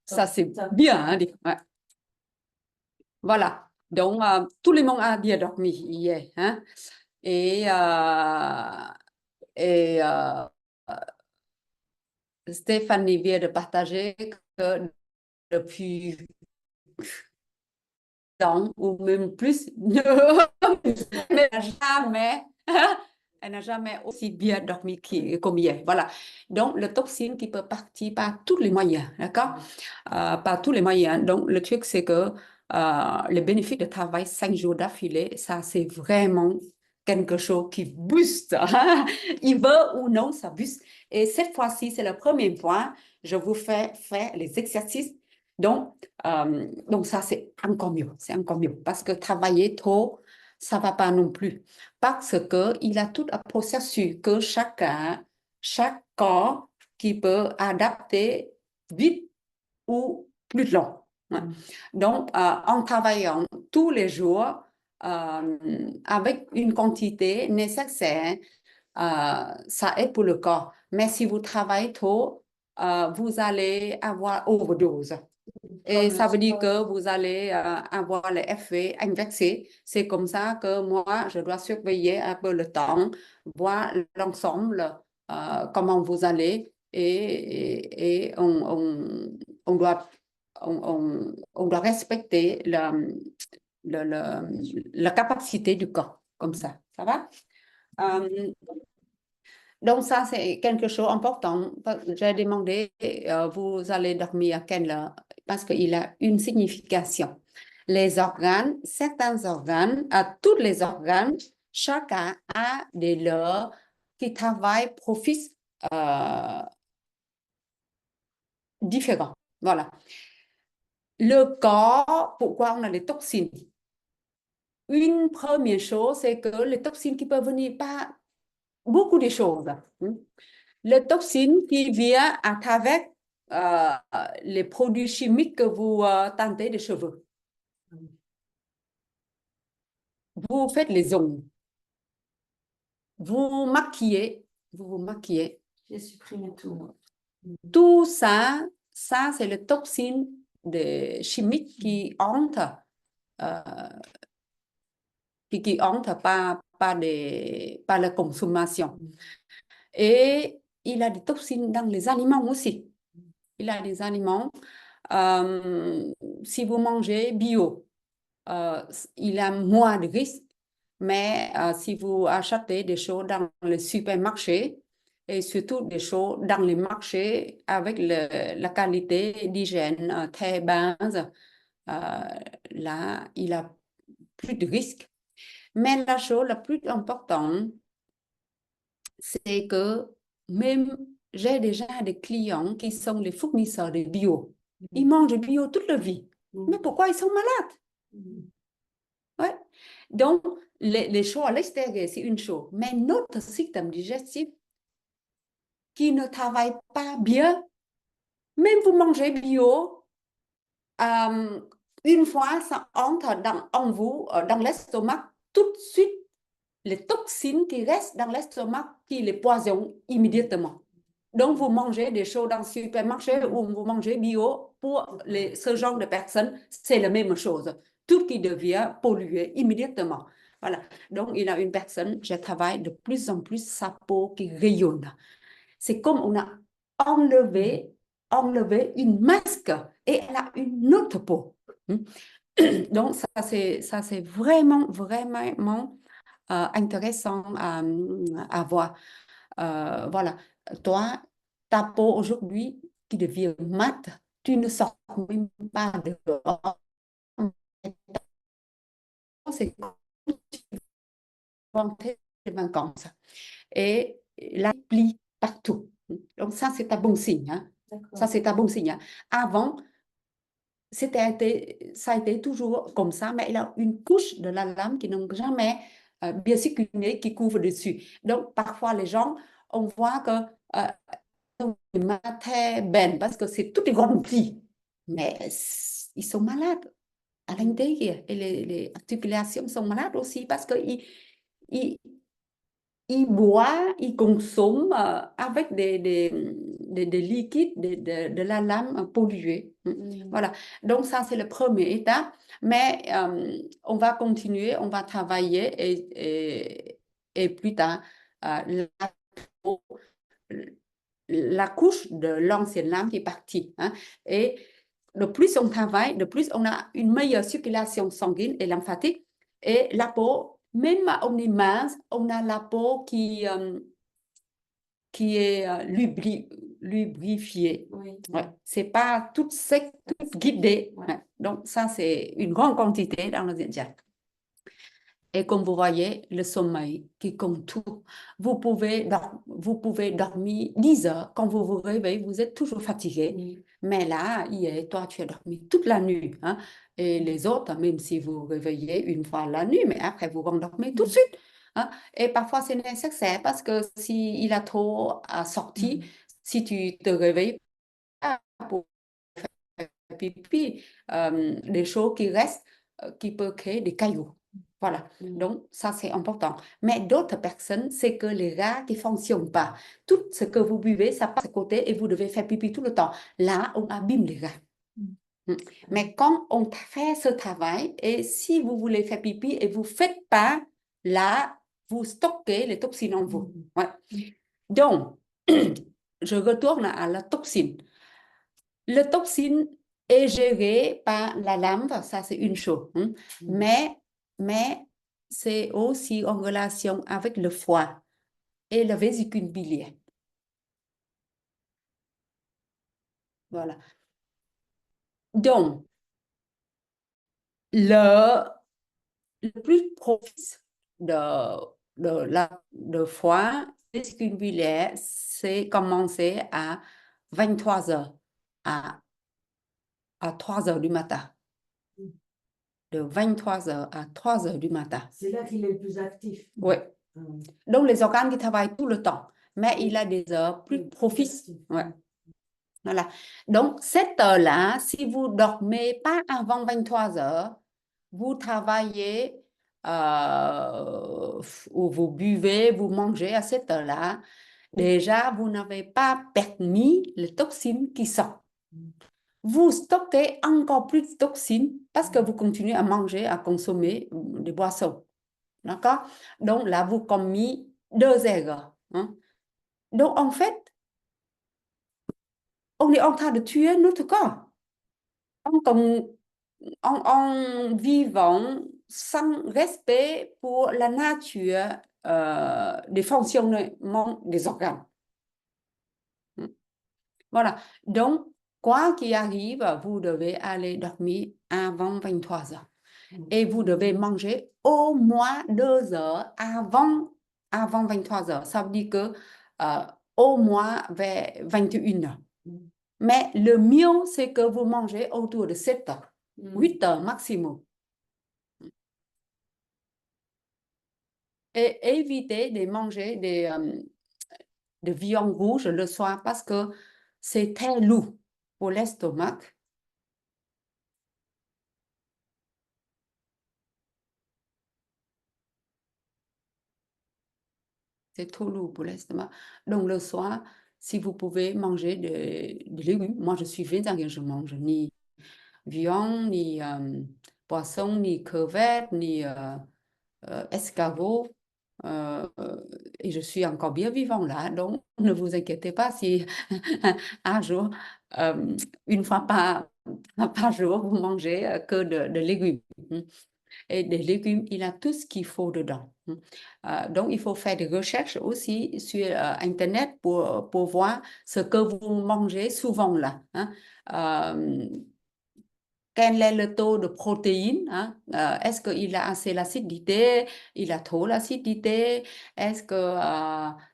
Ça, c'est bien. Hein, ouais. Voilà. Donc, tout le monde a bien dormi hier. Hein? Et, et Stéphanie vient de partager que depuis ans ou même plus, mais jamais, elle n'a jamais aussi bien dormi comme hier. Voilà. Donc, le toxine qui peut partir par tous les moyens, d'accord? Par tous les moyens. Donc, le truc, c'est que le bénéfice de travail 5 jours d'affilée, ça, c'est vraiment quelque chose qui booste. Il veut ou non, ça booste. Et cette fois-ci, c'est le premier point. Je vous fais faire les exercices. Donc ça, c'est encore mieux. C'est encore mieux. Parce que travailler trop, ça ne va pas non plus. Parce qu'il a tout un processus que chaque corps qui peut adapter vite ou plus long. Donc, en travaillant tous les jours avec une quantité nécessaire, ça aide pour le corps. Mais si vous travaillez trop, vous allez avoir overdose. Et ça veut dire que vous allez avoir l'effet inversé. C'est comme ça que moi, je dois surveiller un peu le temps, voir l'ensemble, comment vous allez, et on doit, on doit respecter la capacité du corps, comme ça. Ça va? Donc, ça, c'est quelque chose d'important. J'ai demandé, vous allez dormir à quelle heure? Parce qu'il a une signification. Les organes, certains organes, à tous les organes, chacun a des heures qui travaillent, profitent différents. Voilà. Le corps, pourquoi on a les toxines? Une première chose, c'est que les toxines qui peuvent venir par beaucoup de choses. Les toxines qui viennent à travers les produits chimiques que vous tentez des cheveux. Vous faites les ongles. Vous maquillez. Vous vous maquillez. J'ai supprimé tout. Tout ça, c'est les toxines chimiques qui entrent, qui entrent par la consommation. Et il y a des toxines dans les aliments aussi. Il y a des aliments, si vous mangez bio, il y a moins de risques, mais si vous achetez des choses dans les supermarchés, et surtout des choses dans les marchés avec la qualité d'hygiène très basse, là, il y a plus de risques. Mais la chose la plus importante, c'est que même j'ai déjà des clients qui sont les fournisseurs de bio. Ils mangent bio toute leur vie. Mais pourquoi ils sont malades? Ouais. Donc, les choses à l'extérieur, c'est une chose. Mais notre système digestif qui ne travaille pas bien, même vous mangez bio, une fois ça entre en vous, dans l'estomac, tout de suite, les toxines qui restent dans l'estomac, qui les poisonnent immédiatement. Donc, vous mangez des choses dans le supermarché ou vous mangez bio, pour ce genre de personnes, c'est la même chose. Tout qui devient pollué immédiatement. Voilà. Donc, il y a une personne, je travaille de plus en plus sa peau qui rayonne. C'est comme on a enlevé une masque et elle a une autre peau. Donc, ça c'est vraiment, vraiment intéressant à voir. Voilà. Toi, ta peau aujourd'hui qui devient mate, tu ne sors même pas dehors. C'est comme si tu rentrais les vacances. Et la plie partout. Donc, ça, c'est un bon signe. Hein. Ça, c'est un bon signe. Hein. Avant, ça a été toujours comme ça, mais il y a une couche de la lame qui n'ont jamais bien circulé, qui couvre dessus. Donc, parfois, les gens, on voit que les mains très belles parce que c'est tout est rempli. Mais ils sont malades à l'intérieur. Et les articulations sont malades aussi parce qu'ils ils boivent, ils consomment avec des des liquides de la lame polluée. Voilà. Donc, ça, c'est le premier état. Mais on va continuer, on va travailler et plus tard, la peau, la couche de l'ancienne lame qui est partie. Hein. Et le plus on travaille, le plus on a une meilleure circulation sanguine et lymphatique. Et la peau, même on est mince, on a la peau qui est lubrifiée. Oui. Ouais. C'est pas toute sec, toute guidée. Ouais. Donc, ça, c'est une grande quantité dans le Xinjiang. Et comme vous voyez, le sommeil qui compte tout. Vous pouvez dormir 10 heures. Quand vous vous réveillez, vous êtes toujours fatigué. Mais là, hier, toi, tu as dormi toute la nuit. Hein? Et les autres, même si vous vous réveillez une fois la nuit, mais après, vous rendormez tout de suite. Hein? Et parfois, c'est nécessaire parce que s'il a trop sorti, si tu te réveilles pas pour faire pipi, les choses qui restent, qui peuvent créer des cailloux. Voilà, donc ça c'est important. Mais d'autres personnes, c'est que les rats qui ne fonctionnent pas. Tout ce que vous buvez, ça passe à côté et vous devez faire pipi tout le temps. Là, on abîme les rats. Mais quand on fait ce travail, et si vous voulez faire pipi et vous ne faites pas, là, vous stockez les toxines en vous. Ouais. Donc, je retourne à la toxine. La toxine est gérée par la lymphe, ça c'est une chose. Hein. Mais c'est aussi en relation avec le foie et la vésicule biliaire. Voilà. Donc, le plus propice de foie, vésicule biliaire, c'est commencer à 23 heures, à 3 heures du matin. De 23 heures à 3 heures du matin. C'est là qu'il est le plus actif. Oui. Donc, les organes qui travaillent tout le temps, mais il a des heures plus propices. Ouais. Voilà. Donc, cette heure-là, si vous ne dormez pas avant 23 heures, vous travaillez ou vous buvez, vous mangez à cette heure-là, déjà, vous n'avez pas permis les toxines qui sortent. Vous stockez encore plus de toxines parce que vous continuez à manger, à consommer des boissons. D'accord? Donc là, vous commis 2 erreurs. Hein? Donc, en fait, on est en train de tuer notre corps en vivant sans respect pour la nature des fonctionnements des organes. Voilà. Donc, quoi qu'il arrive, vous devez aller dormir avant 23 heures. Et vous devez manger au moins 2 heures avant 23 heures. Ça veut dire que au moins vers 21 heures. Mais le mieux, c'est que vous mangez autour de 7 heures, 8 heures maximum. Et évitez de manger de viande rouge le soir parce que c'est très lourd pour l'estomac. C'est trop lourd pour l'estomac. Donc, le soir, si vous pouvez manger des légumes, moi je suis végétarienne, je mange ni viande, ni poisson, ni crevettes, ni escargot. Et je suis encore bien vivant là, donc ne vous inquiétez pas si un jour, une fois par jour, vous mangez que de légumes. Et des légumes, il a tout ce qu'il faut dedans. Donc, il faut faire des recherches aussi sur Internet pour voir ce que vous mangez souvent là. Hein. Quel est le taux de protéines? Hein? Est-ce qu'il a assez l'acidité? Il a trop l'acidité? Est-ce que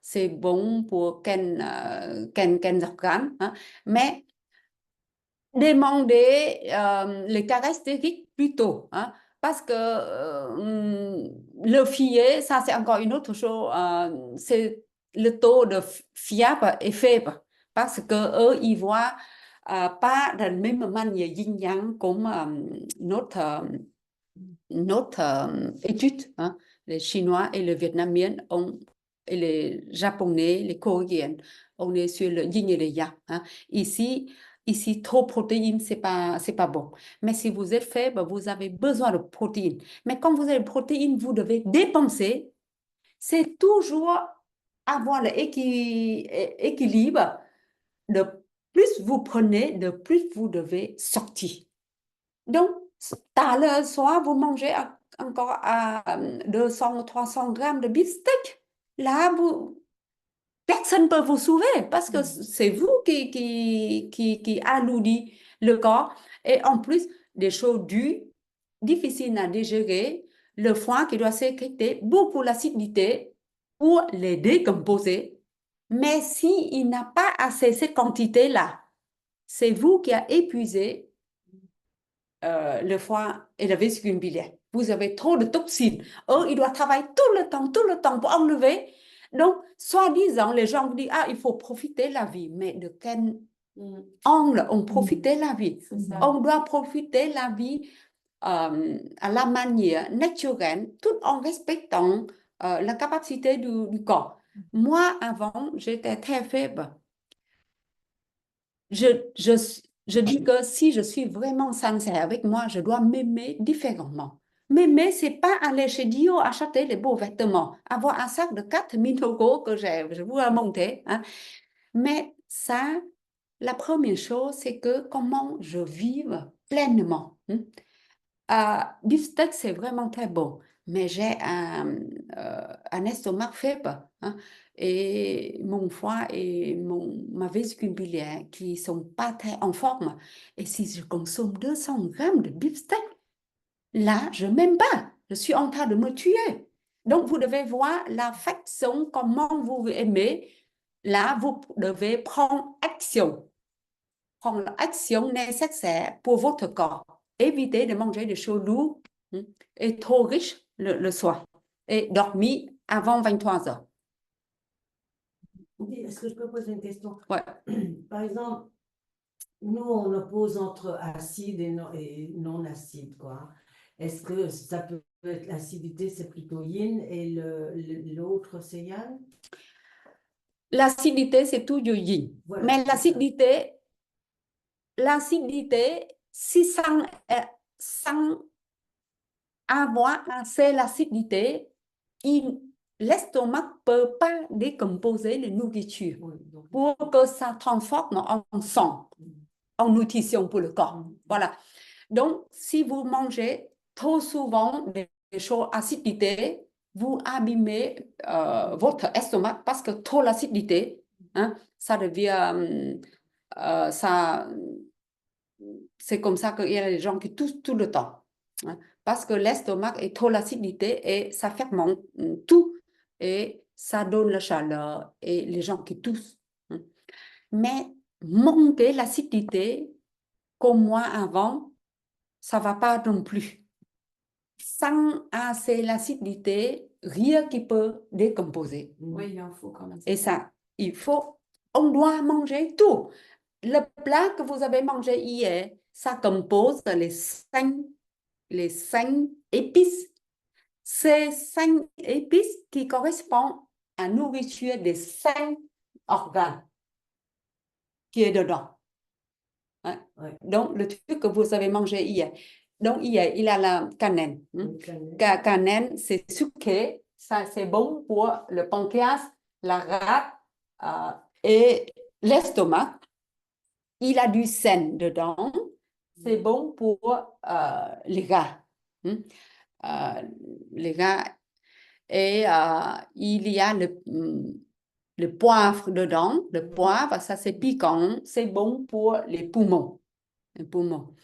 c'est bon pour quel organe? Hein? Mais demander les caractéristiques plutôt. Hein? Parce que le filet, ça c'est encore une autre chose, c'est le taux de fiable est faible. Parce qu'eux, ils voient pas de la même manière yin-yang comme notre étude. Hein. Les Chinois et les Vietnamiens ont et les Japonais, les Coréens, on est sur le yin et le yang, hein. Ici, trop protéines, c'est pas bon. Mais si vous êtes faible, vous avez besoin de protéines. Mais quand vous avez de protéines, vous devez dépenser. C'est toujours avoir l'équilibre. De plus vous prenez, de plus vous devez sortir. Donc, à le soir, vous mangez encore 200 ou 300 grammes de beefsteak. Là, personne ne peut vous sauver parce que c'est vous qui alourdit le corps. Et en plus, des choses dures, difficiles à digérer, le foie qui doit sécréter beaucoup l'acidité pour les décomposer. Mais s'il n'a pas assez cette quantité-là, c'est vous qui avez épuisé le foie et la vésicule biliaire. Vous avez trop de toxines. Eux, ils doivent travailler tout le temps pour enlever. Donc, soi-disant, les gens disent, ah, il faut profiter de la vie. Mais de quel angle on profite de la vie? On doit profiter de la vie à la manière naturelle, tout en respectant la capacité du corps. Moi, avant, j'étais très faible. Je dis que si je suis vraiment sincère avec moi, je dois m'aimer différemment. M'aimer, c'est pas aller chez Dio acheter les beaux vêtements, avoir un sac de 4 000 euros que je vous ai monté, hein. Mais ça, la première chose, c'est que comment je vive pleinement, hein. Beefsteak, c'est vraiment très bon, mais j'ai un estomac faible, hein, et mon foie et ma vésicule biliaire qui sont pas très en forme. Et si je consomme 200 grammes de beefsteak, là, je m'aime pas. Je suis en train de me tuer. Donc, vous devez voir la façon, comment vous aimez. Là, vous devez prendre action. Prendre l'action nécessaire pour votre corps. Évitez de manger des choses lourdes, hein, et trop riches le soir. Et dormir avant 23 heures. Ok, est-ce que je peux poser une question? Ouais. Par exemple, nous, on oppose entre acide et non acide, quoi. Est-ce que ça peut être l'acidité, c'est plutôt yin et l'autre, c'est yang? L'acidité, c'est tout du yin. Voilà, Mais c'est ça. l'acidité, si sans avoir assez l'acidité, l'estomac ne peut pas décomposer les nourritures Oui, donc, pour que ça transforme en sang, en nutrition pour le corps. Voilà. Donc, si vous mangez trop souvent des choses acidités, vous abîmez votre estomac parce que trop l'acidité, hein, ça devient, c'est comme ça qu'il y a des gens qui toussent tout le temps, hein, parce que l'estomac est trop l'acidité et ça fermente tout et ça donne la chaleur et les gens qui toussent, hein. Mais monter l'acidité comme moi avant, ça va pas non plus. Sans assez l'acidité, rien qui peut décomposer. Oui, il en faut quand même. Et ça, on doit manger tout. Le plat que vous avez mangé hier, ça compose les 5 épices. Ces 5 épices qui correspondent à la nourriture des 5 organes qui est dedans. Hein? Ouais. Donc, le truc que vous avez mangé hier. Donc, hier, il a la cannelle, hein? Cannelle, c'est sucré. Ça, c'est bon pour le pancréas, la rate et l'estomac. Il a du sel dedans. C'est bon pour les gars, hein? Les gars. Et il y a le poivre dedans. Le poivre, ça c'est piquant. C'est bon pour les poumons. Les poumons.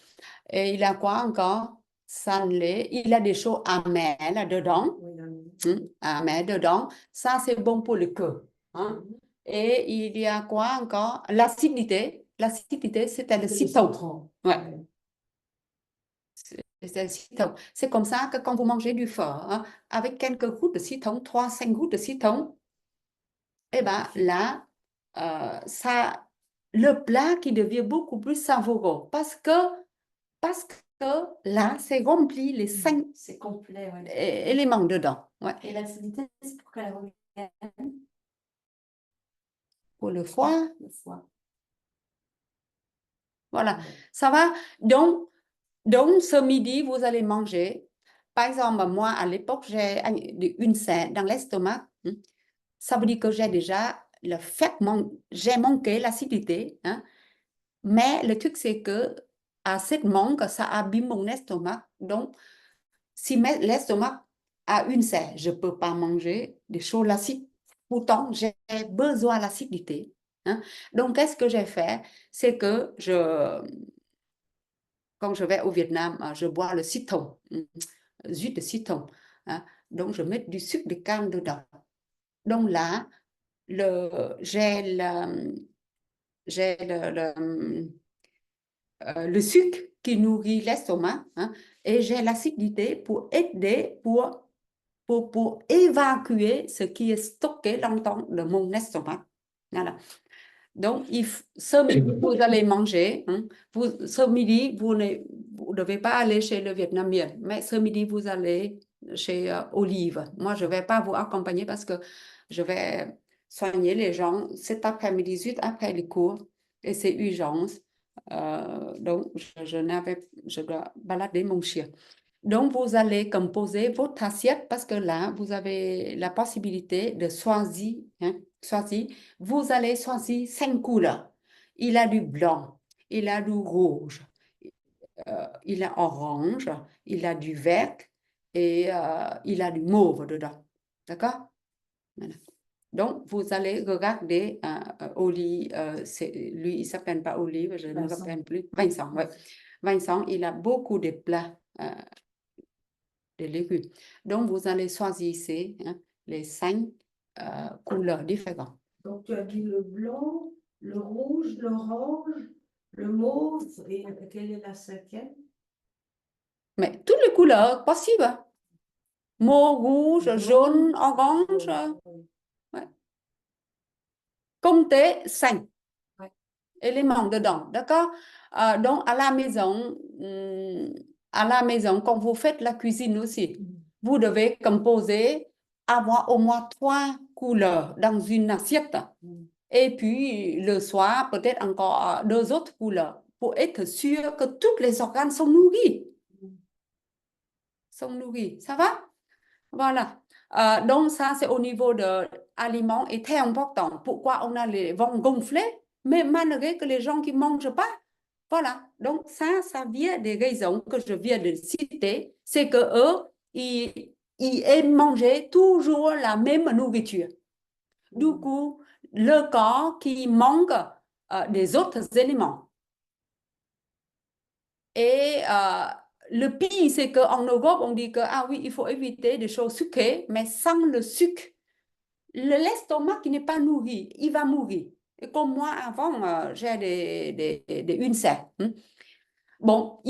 Et il a quoi encore? Salé. Il a des choses amères là-dedans. Oui, Amères dedans. Ça, c'est bon pour le cœur, hein? Et il y a quoi encore? L'acidité. L'acidité, c'était le citron. Ouais. C'est le citron. C'est comme ça que quand vous mangez du phở, hein, avec quelques gouttes de citron, 3-5 gouttes de citron, et bien là, ça, le plat qui devient beaucoup plus savoureux parce que là, c'est rempli les 5 C'est complet, ouais. éléments dedans. Ouais. Et l'acidité, c'est pour quelle pour le foie. Voilà, ça va. Donc, ce midi, vous allez manger. Par exemple, moi, à l'époque, j'ai une scène dans l'estomac. Ça veut dire que j'ai déjà le fait, j'ai manqué l'acidité. Mais le truc, c'est que à cette manque, ça abîme mon estomac. Donc, si l'estomac a une serre, je ne peux pas manger des choses acides. Pourtant, j'ai besoin de l'acidité. Donc, qu'est-ce que j'ai fait? C'est que quand je vais au Vietnam, je bois le citron, jus de citron. Donc, je mets du sucre de canne dedans. Donc là, j'ai le sucre qui nourrit l'estomac et j'ai l'acidité pour aider, pour évacuer ce qui est stocké longtemps dans mon estomac. Voilà. Donc, ce midi, vous allez manger. Ce midi, vous ne devez pas aller chez le Vietnamien, mais ce midi, vous allez chez Olive. Moi, je ne vais pas vous accompagner parce que je vais soigner les gens cet après-midi, suite après les cours, et c'est urgence. Donc, je dois balader mon chien. Donc, vous allez composer votre assiette parce que là, vous avez la possibilité de choisir. Vous allez choisir 5 couleurs. Il a du blanc, il a du rouge, il a orange, il a du vert et il a du mauve dedans. D'accord? Voilà. Donc, vous allez regarder Oli, lui, il ne s'appelle pas Olive, je ne me rappelle plus. Vincent, ouais. Vincent, il a beaucoup de plats de légumes. Donc, vous allez choisir les 5 couleurs différentes. Donc, tu as dit le blanc, le rouge, l'orange, le mauve, et quelle est la cinquième? Mais toutes les couleurs possibles. Mauve, rouge, jaune, orange. Ouais. Comptez 5 éléments dedans, d'accord? Donc, à la maison, quand vous faites la cuisine aussi, vous devez composer, avoir au moins 3 couleurs dans une assiette. Et puis, le soir, peut-être encore 2 autres couleurs pour être sûr que tous les organes sont nourris. Ça va? Voilà. Donc, ça, c'est au niveau de aliments et très important. Pourquoi on a les ventres gonflés, mais malgré que les gens qui ne mangent pas. Voilà. Donc, ça vient des raisons que je viens de citer. C'est qu'eux, ils aiment manger toujours la même nourriture. Du coup, le corps qui manque des autres éléments. Et le pire, c'est qu'en Europe, on dit que, ah oui, il faut éviter des choses sucrées, mais sans le sucre, l'estomac qui n'est pas nourri, il va mourir. Et comme moi, avant, j'ai des ulcères. Bon,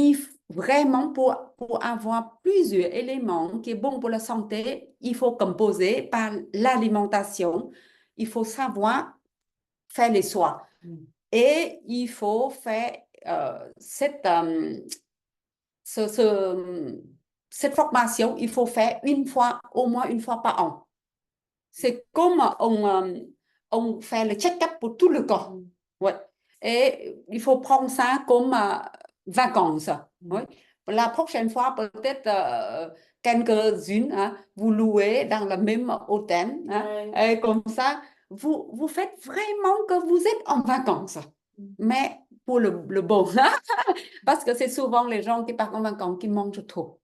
vraiment, pour avoir plusieurs éléments qui sont bons pour la santé, il faut composer par l'alimentation. Il faut savoir faire les choix. Et il faut faire cette formation, il faut faire au moins une fois par an. C'est comme on fait le check-up pour tout le corps. Ouais. Et il faut prendre ça comme vacances. Ouais. La prochaine fois, peut-être quelques-unes, vous louez dans le même hôtel. Et comme ça, vous faites vraiment que vous êtes en vacances. Mais pour le bon. Parce que c'est souvent les gens qui partent en vacances qui mangent trop.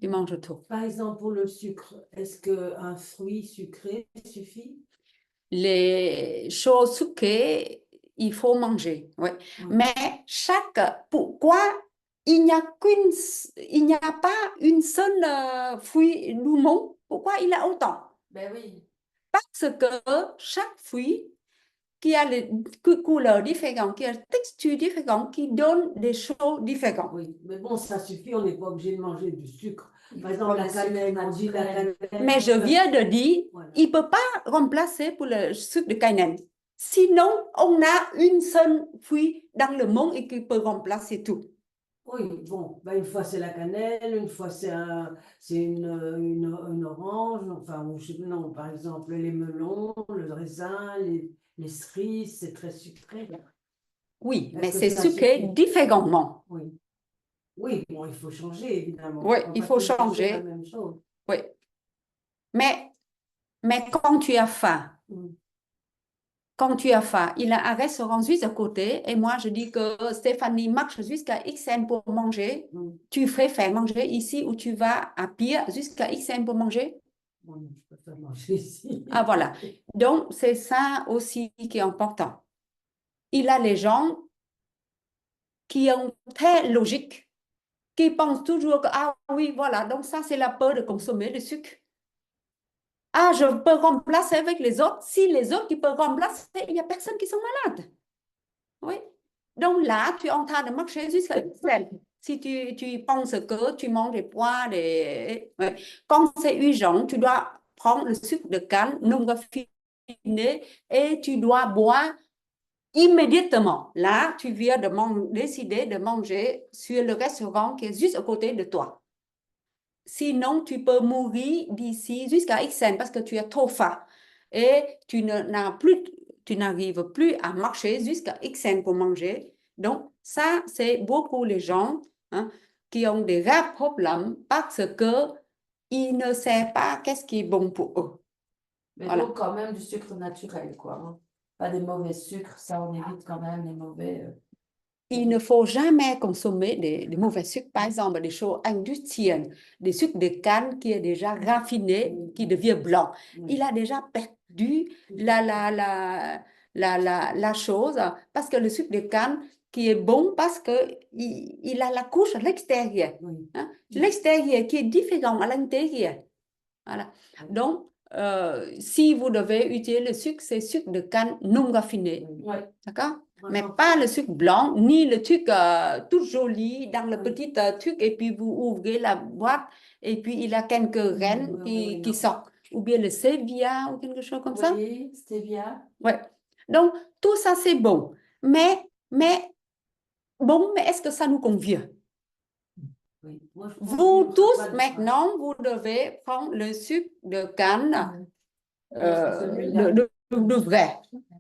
Ils mangent trop. Par exemple, pour le sucre, est-ce qu'un fruit sucré suffit? Les choses sucrées, il faut manger. Ouais. Mais pourquoi il n'y a pas une seule fruit du monde? Pourquoi il y a autant? Ben oui. Parce que chaque fruit qui a les couleurs différentes, qui a des textures différentes, qui donne des choses différentes. Oui, mais bon, ça suffit, on n'est pas obligé de manger du sucre. Par exemple, la cannelle, on dit la cannelle. Mais je viens de dire, voilà. Il ne peut pas remplacer pour le sucre de cannelle. Sinon, on a une seule fruit dans le monde et qui peut remplacer tout. Oui, bon, bah, une fois c'est la cannelle, une fois c'est une orange, enfin, ou je sais, non, par exemple, les melons, le raisin, les cerises, c'est très sucré. Oui, mais Est-ce que c'est ça sucré suffit? différemment. Oui. Oui, bon, il faut changer, évidemment. Oui, On va il pas faut toujours faire la changer. même chose. Oui. Mais, mais quand tu as faim, Mm. quand tu as faim, il y a un restaurant juste à côté et moi je dis que Stéphanie marche jusqu'à XN pour manger. Mm. Tu préfères manger ici ou tu vas à pied jusqu'à XN pour manger? Bon, je préfère manger ici. Ah voilà. Donc c'est ça aussi qui est important. Il y a les gens qui ont très logique, qui pensent toujours que ah oui, voilà, donc ça c'est la peur de consommer le sucre. Ah, je peux remplacer avec les autres. Si les autres qui peuvent remplacer, il n'y a personne qui sont malades. Oui. Donc là, tu es en train de marcher jusqu'à Excel. Si tu penses que tu manges des pois, des... ouais. Quand c'est urgent, tu dois prendre le sucre de canne non raffiné et tu dois boire immédiatement. Là, tu viens de décider de manger sur le restaurant qui est juste à côté de toi. Sinon, tu peux mourir d'ici jusqu'à XN parce que tu as trop faim et tu n'arrives plus à marcher jusqu'à XN pour manger. Donc, ça, c'est beaucoup les gens hein, qui ont des graves problèmes parce que ils ne savent pas qu'est-ce qui est bon pour eux. Mais Voilà. donc, quand même, du sucre naturel, quoi, hein. Pas des mauvais sucres, ça, on évite quand même les mauvais. Il ne faut jamais consommer des mauvais sucres, par exemple des choses industrielles, des sucres de canne qui est déjà raffiné, qui devient blanc. Il a déjà perdu la chose parce que le sucre de canne qui est bon parce que il a la couche à l'extérieur. Oui. Hein? L'extérieur qui est différent à l'intérieur. Voilà. Donc, si vous devez utiliser le sucre, c'est sucre de canne non raffiné. Ouais. D'accord? Moi, Mais j'en pas prends. le sucre blanc, ni le truc tout joli dans le Oui. petit truc, et puis vous ouvrez la boîte, et puis il a quelques graines Oui, qui non. sortent. Ou bien le stevia, ou quelque chose comme ça. Oui, stevia. Ouais. Donc, tout ça, c'est bon. Mais est-ce que ça nous convient? Oui. Moi, je prends Vous du tous, repas de pain. maintenant, vous devez prendre le sucre de canne, Celui-là. de vrai,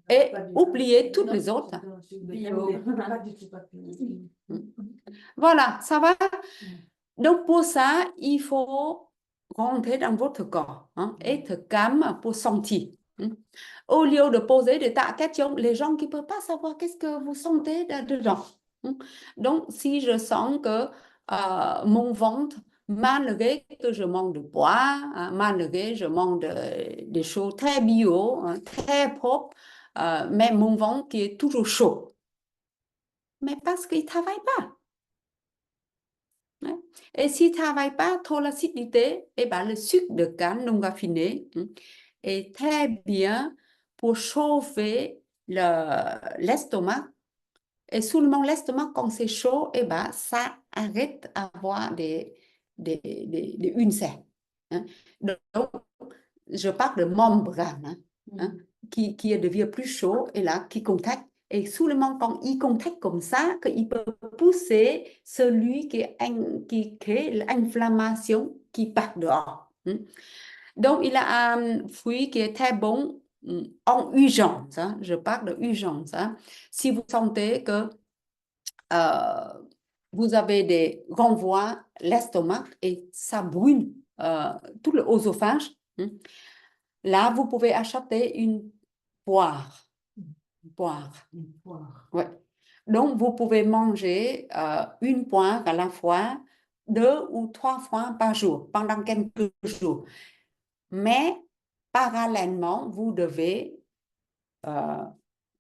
et Pas du- oubliez toutes les Non, autres. c'est un sucre de Bio. canne, mais pas du tout papillon. Voilà, ça va? Donc, pour ça, il faut rentrer dans votre corps, hein, être calme pour sentir. Hein. Au lieu de poser des tas de questions, les gens qui ne peuvent pas savoir qu'est-ce que vous sentez dedans. Hein. Donc, si je sens que mon ventre, malgré que je mange de bois, hein, malgré que je mange des choses très bio, hein, très propres, mais mon ventre qui est toujours chaud. Mais parce qu'il ne travaille pas. Hein. Et s'il ne travaille pas trop l'acidité, eh ben, le sucre de canne non raffiné est très bien pour chauffer l'estomac. Et seulement l'estomac, quand c'est chaud, eh ben, ça arrête d'avoir des ulcères. Hein. Donc, je parle de membrane hein, qui devient plus chaud et là, qui contacte. Et seulement quand il contacte comme ça, qu'il peut pousser celui qui crée l'inflammation qui part dehors. Hein. Donc, il a un fruit qui est très bon en urgence. Hein. Je parle de urgence. Hein. Si vous sentez que vous avez des renvois l'estomac et ça brûle tout le oesophage. Hein. Là, vous pouvez acheter une poire. Poire. Une poire. Ouais. Donc, vous pouvez manger une poire à la fois, 2 ou 3 fois par jour, pendant quelques jours. Mais parallèlement, vous devez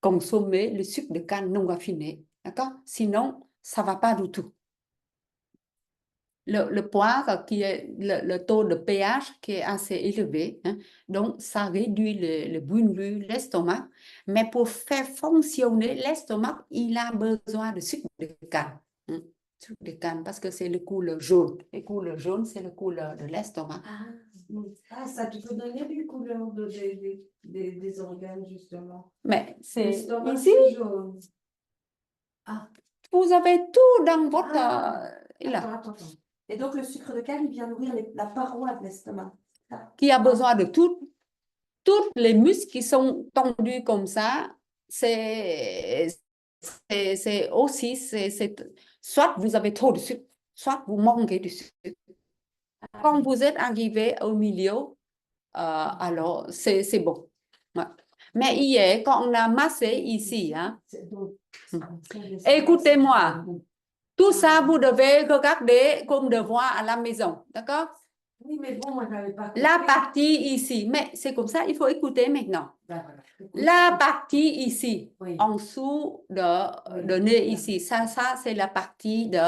consommer le sucre de canne non raffiné. D'accord? Sinon, ça ne va pas du tout. Le poire, qui est le taux de pH qui est assez élevé, hein, donc ça réduit le brûlure, l'estomac, mais pour faire fonctionner l'estomac, il a besoin de sucre de canne. Hein, sucre de canne, parce que c'est le couleur jaune. Le couleur jaune, c'est le couleur de l'estomac. Ah, ça tu peux donner des couleurs des organes, justement. Mais c'est L'estomac, ici, c'est jaune. Ah, Vous avez tout dans votre... Ah, là, attends. Et donc, le sucre de canne, il vient nourrir la paroi de l'estomac. qui a besoin de toutes les muscles qui sont tendus comme ça. C'est aussi, soit vous avez trop de sucre, soit vous manquez de sucre. Quand vous êtes arrivé au milieu, alors c'est bon. Ouais. Mais hier, quand on a massé ici, hein, écoutez-moi, tout ça, vous devez regarder comme devoir à la maison, d'accord? Oui, mais bon, moi, j'avais pas La compris. partie ici, mais c'est comme ça, il faut écouter maintenant. Ben, voilà. La partie ici, Oui. en dessous de nez ici, ça c'est la partie de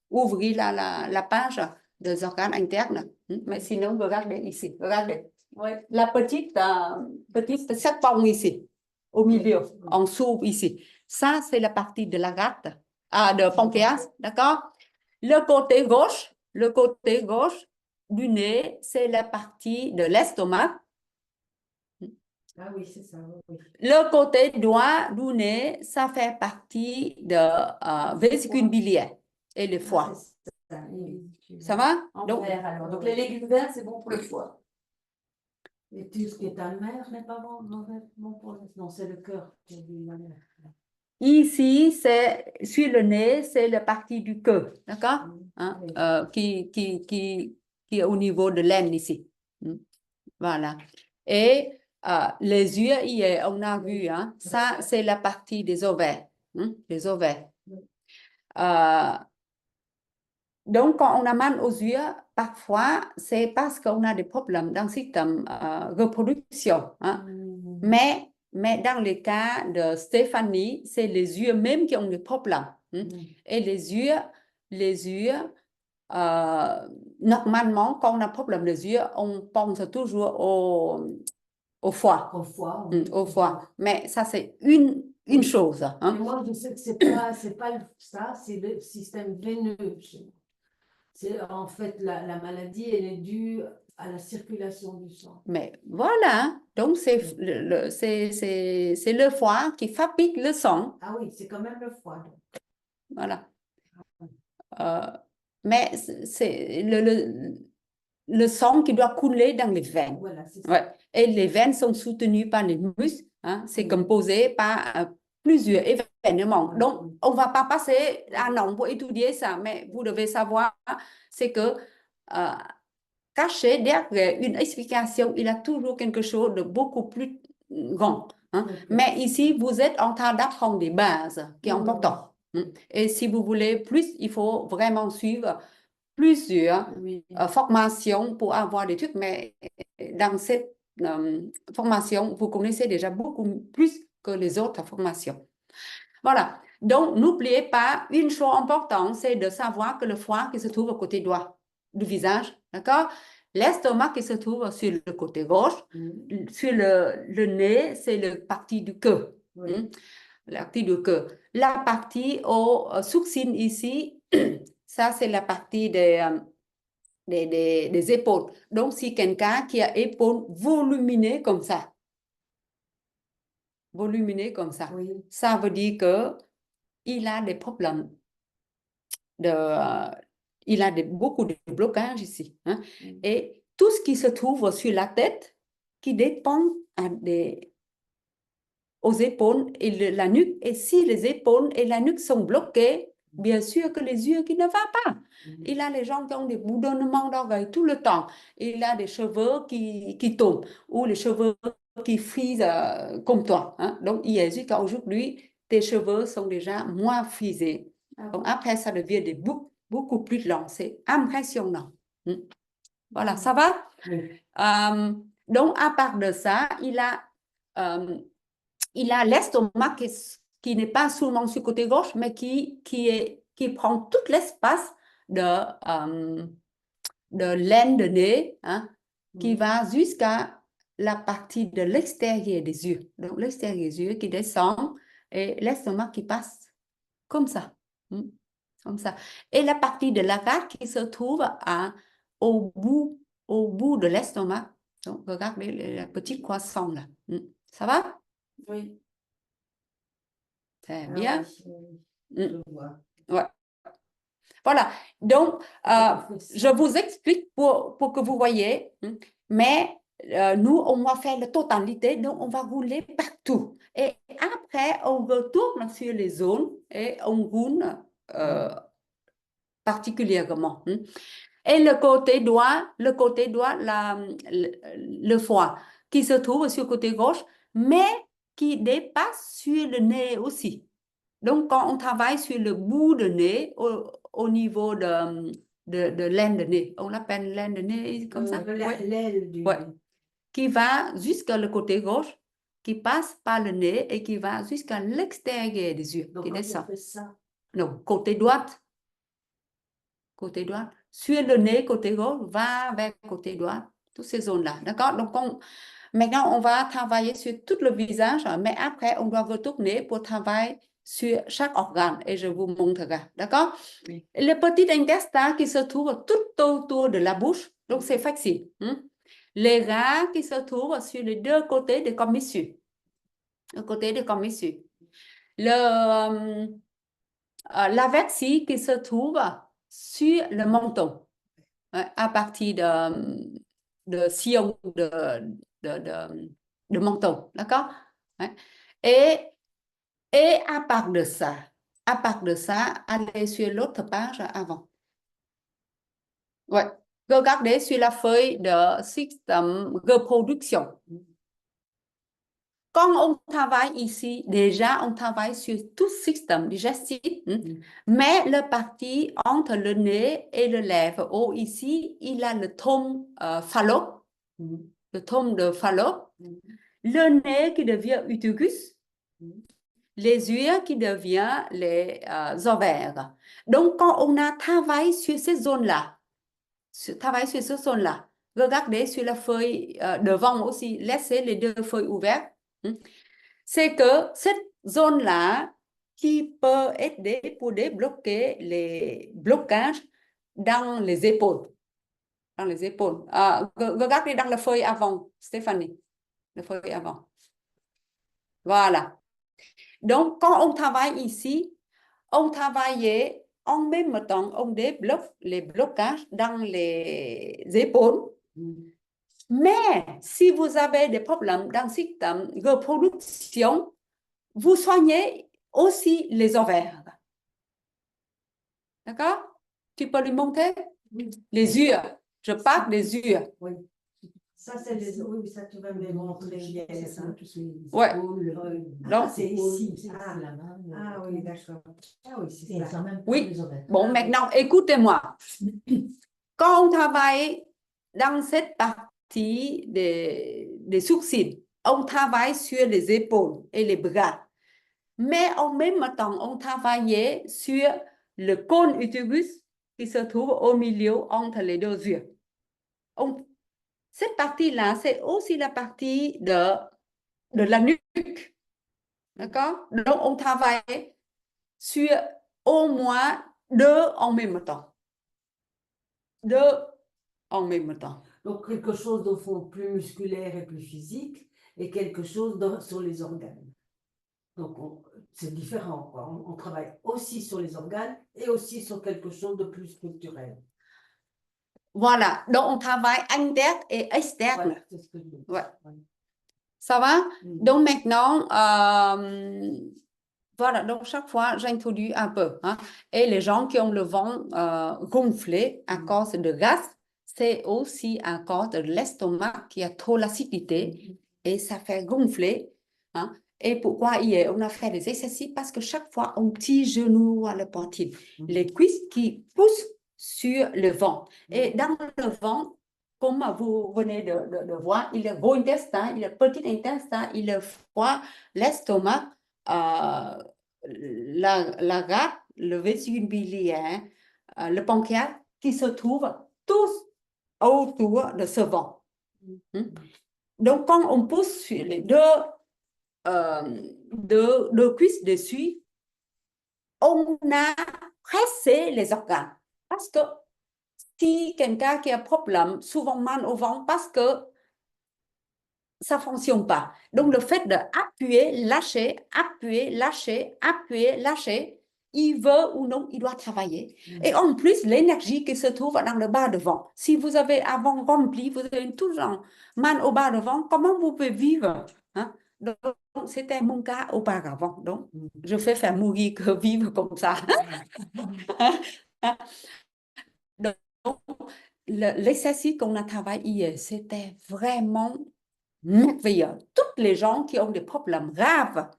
ouvrir la page des organes internes. Mais sinon, regardez ici, regardez. Oui. La petite cette pomme ici, au milieu, en dessous ici. Ça, c'est la partie de la rate, de pancréas, d'accord? Le côté gauche du nez, c'est la partie de l'estomac. Ah oui, c'est ça. Oui. Le côté droit du nez, ça fait partie de vésicule biliaire et le foie. Ah, c'est ça, oui. Ça va? En Donc, vert, alors. Donc, les légumes verts, c'est bon pour le foie. Et tout ce qui est amer n'est pas bon pour le... Non, c'est le cœur qui est amer. ici, c'est sur le nez, c'est la partie du queue, d'accord? Hein, qui est au niveau de l'aine ici. Voilà. Et les yeux, hier, on a vu, hein, ça, c'est la partie des ovaires. Les ovaires. Donc, quand on a mal aux yeux, parfois, c'est parce qu'on a des problèmes dans le système reproduction. Hein. Mais dans le cas de Stéphanie, c'est les yeux même qui ont des problèmes. Et les yeux, normalement, quand on a problème des yeux, on pense toujours au foie. Au foie. Au foie. Mais ça, c'est une chose. Hein. Mais moi, je sais que c'est pas ça, c'est le système veineux. C'est en fait la maladie, elle est due à la circulation du sang. Mais voilà, donc c'est le foie qui fabrique le sang. Ah oui, c'est quand même le foie. Donc. Voilà. Mais c'est le sang qui doit couler dans les veines. Voilà, c'est ça. Ouais. Et les veines sont soutenues par les muscles. Hein. C'est composé par plusieurs événements. Donc, on ne va pas passer un an pour étudier ça, mais vous devez savoir, c'est que caché derrière une explication, il y a toujours quelque chose de beaucoup plus grand. Hein. Mais ici, vous êtes en train d'apprendre des bases qui est important. Et si vous voulez plus, il faut vraiment suivre plusieurs formations pour avoir des trucs. Mais dans cette formation, vous connaissez déjà beaucoup plus que les autres formations. Voilà. Donc, n'oubliez pas, une chose importante, c'est de savoir que le foie qui se trouve au côté droit du visage, d'accord? L'estomac qui se trouve sur le côté gauche, sur le nez, c'est la partie du queue. La partie du queue. La partie au sourcil ici, ça c'est la partie des épaules. Donc, si quelqu'un qui a épaules voluminées comme ça, ça veut dire que il a des problèmes il a beaucoup de blocages ici. Hein? Et tout ce qui se trouve sur la tête, qui dépend aux épaules et la nuque. Et si les épaules et la nuque sont bloquées, bien sûr que les yeux qui ne vont pas. Il a les gens qui ont des bourdonnements d'orgueil tout le temps. Il a des cheveux qui tombent ou les cheveux qui frisent comme toi. Hein? Donc, il existe qu'aujourd'hui, tes cheveux sont déjà moins frisés. Donc, après, ça devient des boucles beaucoup plus longues. C'est impressionnant. Voilà, ça va? Donc, à part de ça, il a l'estomac qui n'est pas seulement sur le côté gauche, mais qui prend tout l'espace de l'aine de nez, hein, qui va jusqu'à la partie de l'extérieur des yeux. Donc, l'extérieur des yeux qui descend et l'estomac qui passe comme ça. Comme ça. Et la partie de la rate qui se trouve au bout de l'estomac. Donc, regardez le petit croissant là. Ça va? Oui. Très bien. Mm. Je vois. Ouais. Voilà. Donc, je vous explique pour que vous voyez. Mais nous, on va faire la totalité. Donc, on va rouler partout. Et après, on retourne sur les zones et on roule particulièrement. Et le côté droit, le foie qui se trouve sur le côté gauche, mais qui dépasse sur le nez aussi. Donc, quand on travaille sur le bout de nez, au niveau de l'aine de nez, on l'appelle l'aine de nez comme ça? Ouais. L'aile du Ouais. nez. Qui va jusqu'à le côté gauche, qui passe par le nez et qui va jusqu'à l'extérieur des yeux, Donc, qui quand on descend. fait ça, Non, côté droit. Côté droit. Sur le nez, côté gauche, va vers côté droit. Toutes ces zones-là. D'accord? Donc, maintenant, on va travailler sur tout le visage, mais après, on doit retourner pour travailler sur chaque organe et je vous montrerai. D'accord? Oui. Le petit intestin qui se trouve tout autour de la bouche, donc c'est facile. Les reins qui se trouvent sur les deux côtés des commissures. Le côté des commissures. La vessie qui se trouve sur le menton, à partir de sillon de menton, d'accord? Et à part de ça, allez sur l'autre page avant. Ouais. Regardez sur la feuille de système reproduction. Quand on travaille ici, déjà, on travaille sur tout système digestif, mais la partie entre le nez et le lèvre, ici, il a le tome phallo, le tome de phallo, le nez qui devient utérus, les yeux qui deviennent les ovaires. Donc, quand on a travaillé sur ces zones-là, regardez sur la feuille devant aussi, laissez les deux feuilles ouvertes. C'est que cette zone-là qui peut aider pour débloquer les blocages dans les épaules. Dans les épaules. Regardez dans la feuille avant, Stéphanie. La feuille avant. Voilà. Donc, quand on travaille ici, on travaillait en même temps, on débloque les blocages dans les épaules. Mais si vous avez des problèmes dans le système de reproduction, vous soignez aussi les ovaires. D'accord? Tu peux lui montrer? Oui. Les yeux. Je parle des yeux. Oui. Ça, c'est les. Oui, ça, tu vas me montrer bien ça. Ouais. Donc, c'est ici. Ah, oui, d'accord. Ah, oui, c'est ça. Oui. Bon, maintenant, écoutez-moi. Quand on travaille dans cette partie des sourcils, on travaille sur les épaules et les bras. Mais en même temps, on travaillait sur le cône utérus qui se trouve au milieu entre les deux yeux. Cette partie-là, c'est aussi la partie de la nuque. D'accord? Donc, on travaille sur au moins deux en même temps. Deux en même temps. Donc, quelque chose de fond plus musculaire et plus physique et quelque chose sur les organes. Donc, c'est différent, quoi. On travaille aussi sur les organes et aussi sur quelque chose de plus structurel. Voilà. Donc, on travaille interne et externe. Ouais, c'est ce que je veux dire. Ouais. Ça va? Donc, maintenant, voilà. Donc, chaque fois, j'introduis un peu. Et les gens qui ont le ventre gonflé à cause de gaz, c'est aussi à cause de l'estomac qui a trop l'acidité et ça fait gonfler. Et pourquoi hier, on a fait des exercices? Parce que chaque fois, on tire genou à la poitrine. Les cuisses qui poussent sur le ventre. Et dans le ventre, comme vous venez de voir, il y a gros intestin, il y a petit intestin, il y a foie, l'estomac, la rate, le vésicule biliaire, le pancréas, qui se trouvent tous autour de ce ventre. Donc, quand on pousse sur les deux cuisses dessus, on a pressé les organes. Parce que si quelqu'un qui a un problème, souvent mal au ventre, parce que ça ne fonctionne pas. Donc, le fait d'appuyer, lâcher, appuyer, lâcher, appuyer, lâcher, il veut ou non, il doit travailler. Et en plus, l'énergie qui se trouve dans le bas de ventre. Si vous avez avant rempli, vous avez toujours mal au bas de ventre, comment vous pouvez vivre? Hein? Donc, c'était mon cas auparavant. Donc, je fais faire mourir que vivre comme ça. Donc, l'exercice qu'on a travaillé hier, c'était vraiment merveilleux. Toutes les gens qui ont des problèmes graves,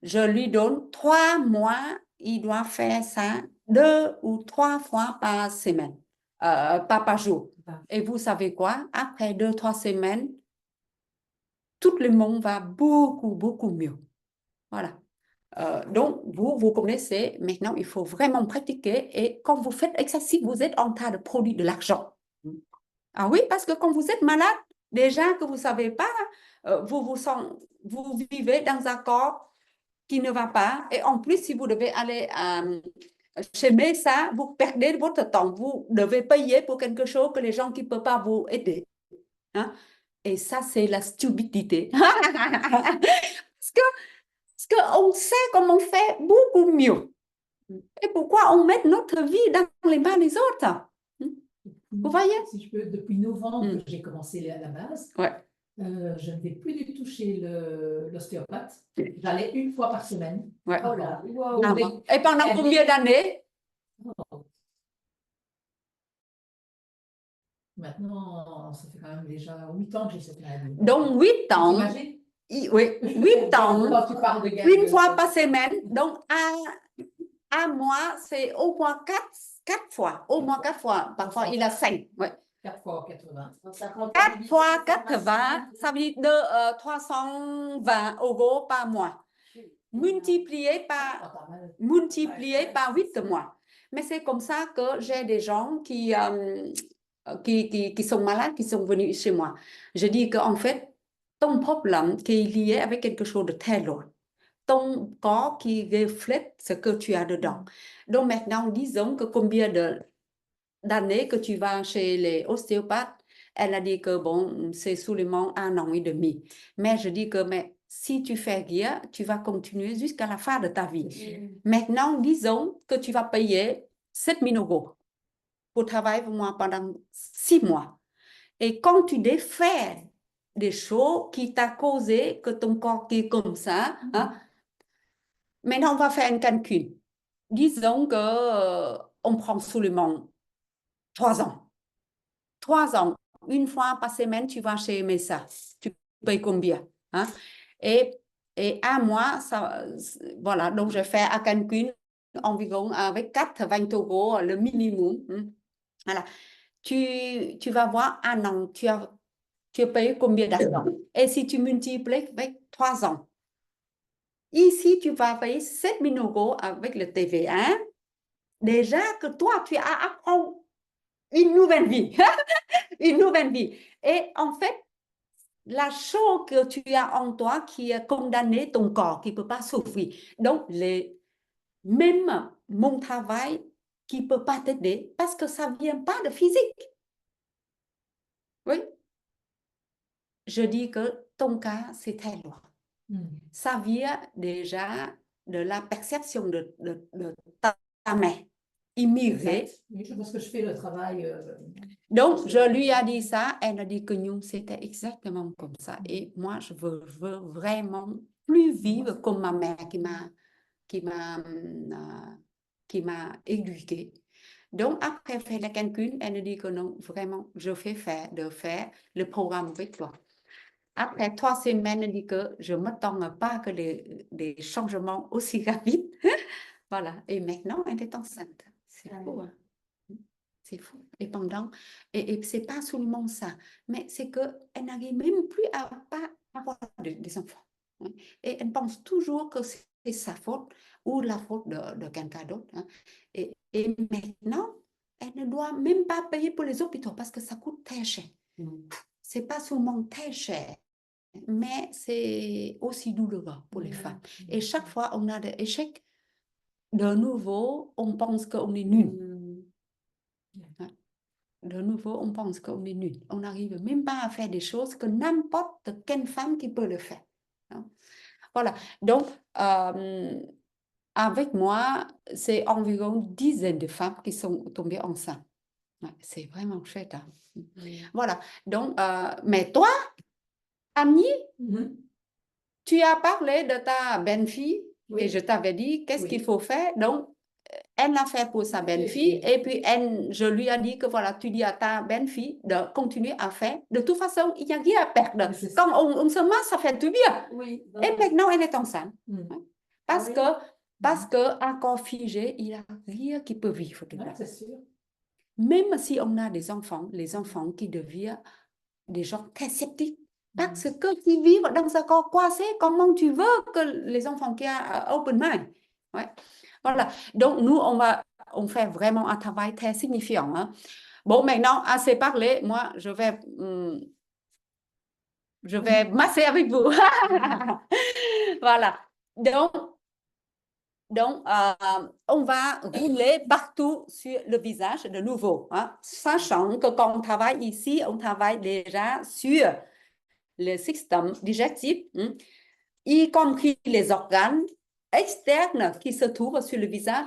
je lui donne 3 mois, il doit faire ça 2 ou 3 fois par semaine, pas par jour. Et vous savez quoi? Après 2, 3 semaines, tout le monde va beaucoup, beaucoup mieux. Voilà. Donc, vous connaissez, maintenant, il faut vraiment pratiquer. Et quand vous faites exercice, vous êtes en train de produire de l'argent. Ah oui, parce que quand vous êtes malade, déjà que vous ne savez pas, vous vivez dans un corps qui ne va pas. Et en plus, si vous devez aller chez médecin, vous perdez votre temps. Vous devez payer pour quelque chose que les gens qui ne peuvent pas vous aider. Hein? Et ça, c'est la stupidité. Parce qu'on sait comment faire beaucoup mieux. Et pourquoi on met notre vie dans les mains des autres? Vous voyez? Si je peux, depuis novembre que j'ai commencé à la base, Ouais. je ne vais plus du tout chez l'ostéopathe. J'allais une fois par semaine. Ouais. Oh là, wow. Ah bon. Et pendant combien d'années? Maintenant, ça fait quand même déjà 8 ans que j'ai cette maladie. Donc, 8 ans. T'imagines? Oui, 8 ans. Quand tu parles de Une fois par semaine. Donc, à mois, c'est au moins 4 fois. Au moins 4 fois. Parfois, il a 5. Ouais. 4 fois 80. 4 fois 80, ça veut dire 320 € par mois. Multiplié par 8 mois. Mais c'est comme ça que j'ai des gens qui sont malades, qui sont venus chez moi. Je dis qu'en fait, ton problème qui est lié avec quelque chose de très lourd. Ton corps qui reflète ce que tu as dedans. Donc maintenant, disons que combien d'années que tu vas chez les ostéopathes, elle a dit que bon, c'est seulement 1 an et demi. Mais je dis que mais si tu fais rien, tu vas continuer jusqu'à la fin de ta vie. Maintenant, disons que tu vas payer 7 000 € pour travailler pour moi pendant 6 mois. Et quand tu défais des choses qui t'ont causé que ton corps qui est comme ça, hein, maintenant on va faire un calcul. Disons que on prend seulement 3 ans. 3 ans, une fois par semaine, tu vas chez médecin. Tu payes combien? Hein? Et 1 mois, ça, voilà, donc je fais un calcul environ avec 80 € le minimum. Voilà. Tu vas voir 1 an, tu as payé combien d'argent? Et si tu multiplies avec 3 ans, ici, tu vas payer 7 000 € avec le TVA. Déjà que toi, tu as apprendre une nouvelle vie. Une nouvelle vie. Et en fait, la chose que tu as en toi qui a condamné ton corps, qui ne peut pas souffrir. Donc, même mon travail qui ne peut pas t'aider parce que ça ne vient pas de physique. Oui. Je dis que ton cas, c'est très loin. Ça vient déjà de la perception de ta mère immigrée. Oui, parce que je fais le travail. Donc, je lui ai dit ça, elle a dit que nous, c'était exactement comme ça. Et moi, je veux vraiment plus vivre comme ma mère qui m'a éduquée. Donc, après faire le calcul, elle a dit que non, vraiment, je fais de faire le programme avec toi. Après 3 semaines, elle dit que je ne m'attends pas que des changements aussi rapides. Voilà. Et maintenant, elle est enceinte. C'est fou, hein? C'est fou. Et pendant, et c'est pas seulement ça, mais c'est qu'elle n'arrive même plus à pas avoir des enfants. Hein. Et elle pense toujours que c'est sa faute ou la faute de quelqu'un d'autre. Hein. Et maintenant, elle ne doit même pas payer pour les hôpitaux parce que ça coûte très cher. C'est pas seulement très cher, mais c'est aussi douloureux pour les femmes. Et chaque fois, on a des échecs. De nouveau, on pense qu'on est nul. De nouveau, on pense qu'on est nul. On n'arrive même pas à faire des choses que n'importe quelle femme qui peut le faire. Hein. Voilà. Donc, avec moi, c'est environ une dizaine de femmes qui sont tombées enceintes. Ouais, c'est vraiment chouette, hein. Voilà. Donc, mais toi, Annie, Mhm. tu as parlé de ta belle-fille Oui. et je t'avais dit qu'est-ce Oui. qu'il faut faire. Donc, elle l'a fait pour sa belle-fille et puis je lui ai dit que voilà, tu dis à ta belle-fille de continuer à faire. De toute façon, il n'y a rien à perdre. Mais c'est Quand on se masse, ça fait du bien. Oui, Et maintenant, elle est enceinte. Mhm. Ouais. Parce Ah oui. que encore figé, il n'y a rien qui peut vivre dedans. Ouais, c'est sûr. Même si on a des enfants, les enfants qui deviennent des gens très sceptiques. Parce que qui vivent dans un corps coincé, comment tu veux que les enfants qui ont open mind? Ouais. Voilà. Donc, nous, on fait vraiment un travail très signifiant, hein. Bon, maintenant, assez parlé. Moi, je vais masser avec vous. Voilà. Donc, on va rouler partout sur le visage de nouveau, hein, sachant que quand on travaille ici, on travaille déjà sur le système digestif, hein, y compris les organes externes qui se trouvent sur le visage.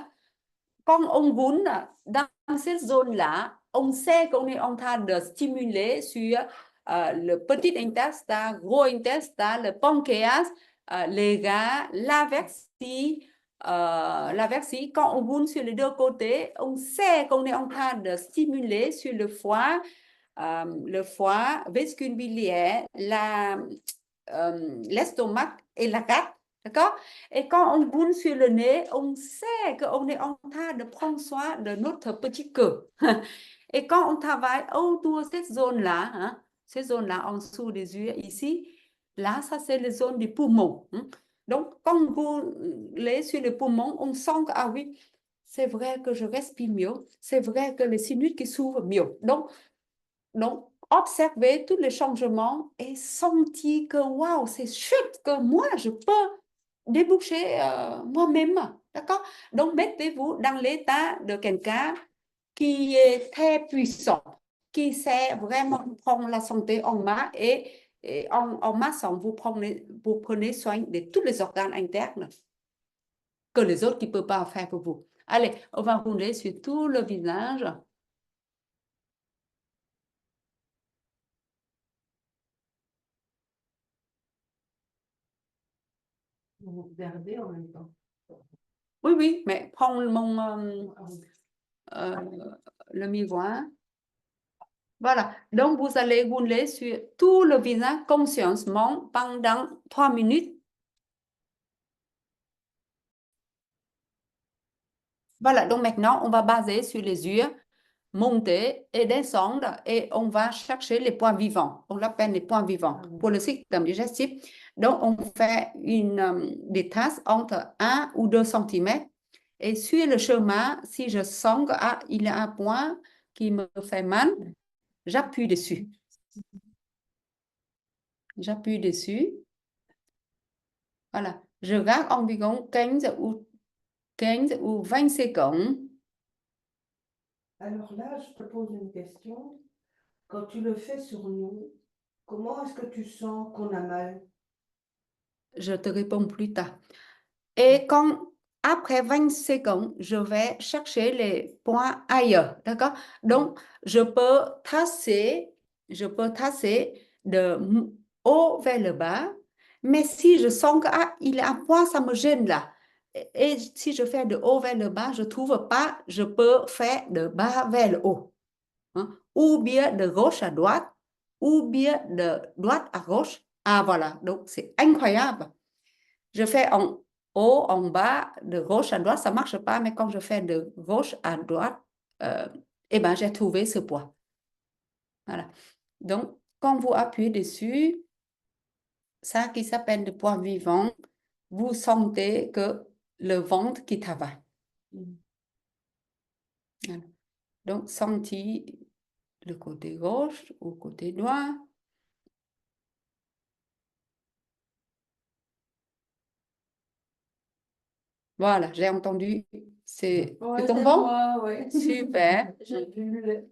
Quand on roule dans cette zone-là, on sait qu'on est en train de stimuler sur le petit intestin, gros intestin, le pancréas, les reins, la vessie. La vessie, quand on roule sur les deux côtés, on sait qu'on est en train de stimuler sur le foie, vésicule biliaire, l'estomac et la rate. D'accord? Et quand on roule sur le nez, on sait qu'on est en train de prendre soin de notre petit cœur. Et quand on travaille autour de cette zone-là, hein, cette zone-là en dessous des yeux ici, là, ça c'est la zone du poumon, hein. Donc, quand vous allez sur le poumon, on sent que, ah oui, c'est vrai que je respire mieux, c'est vrai que les sinus qui s'ouvrent mieux. Donc, observez tous les changements et sentir que, waouh, c'est chouette que moi, je peux déboucher moi-même. D'accord? Donc, mettez-vous dans l'état de quelqu'un qui est très puissant, qui sait vraiment prendre la santé en main et en massant, vous prenez soin de tous les organes internes que les autres qui ne peuvent pas faire pour vous. Allez, on va rouler sur tout le visage. Vous regardez en même temps. Oui, mais prends le miroir. Voilà, donc vous allez rouler sur tout le visage consciencement pendant 3 minutes. Voilà, donc maintenant, on va baser sur les yeux, monter et descendre et on va chercher les points vivants. On l'appelle les points vivants pour le système digestif. Donc, on fait des traces entre 1 ou 2 cm. Et sur le chemin, si je sens qu'il y a un point qui me fait mal, j'appuie dessus. J'appuie dessus. Voilà. Je garde environ 15 ou 20 secondes. Alors là, je te pose une question. Quand tu le fais sur nous, comment est-ce que tu sens qu'on a mal? Je te réponds plus tard. Et après 20 secondes, je vais chercher les points ailleurs. D'accord? Donc, je peux tracer de haut vers le bas. Mais si je sens qu'il y a un point, ça me gêne là. Et si je fais de haut vers le bas, je ne trouve pas, je peux faire de bas vers le haut, hein. Ou bien de gauche à droite, ou bien de droite à gauche. Ah voilà, donc c'est incroyable. Je fais en haut, en bas, de gauche à droite, ça ne marche pas, mais quand je fais de gauche à droite, eh ben, j'ai trouvé ce point. Voilà. Donc, quand vous appuyez dessus, ça qui s'appelle le point vivant, vous sentez que le ventre qui travaille. Voilà. Donc, sentez le côté gauche ou côté droit. Voilà, j'ai entendu. C'est Ouais, ton c'est bon? moi, ouais. Super. J'ai vu.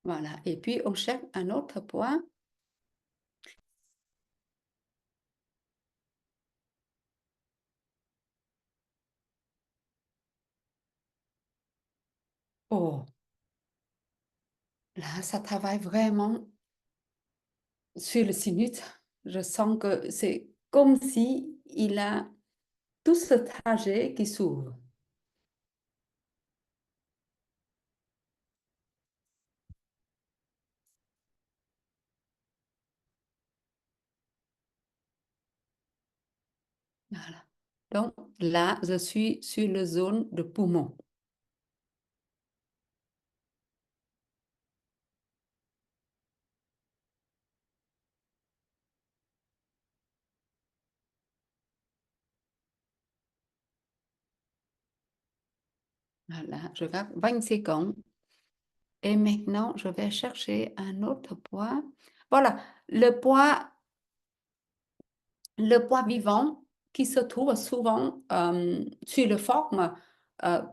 Voilà. Et puis, on cherche un autre point. Oh, là, ça travaille vraiment sur le sinus. Je sens que c'est comme si il a tout ce trajet qui s'ouvre. Voilà. Donc là, je suis sur la zone de poumon. Voilà, je garde 20 secondes. Et maintenant, je vais chercher un autre point. Voilà, le point vivant qui se trouve souvent sur la forme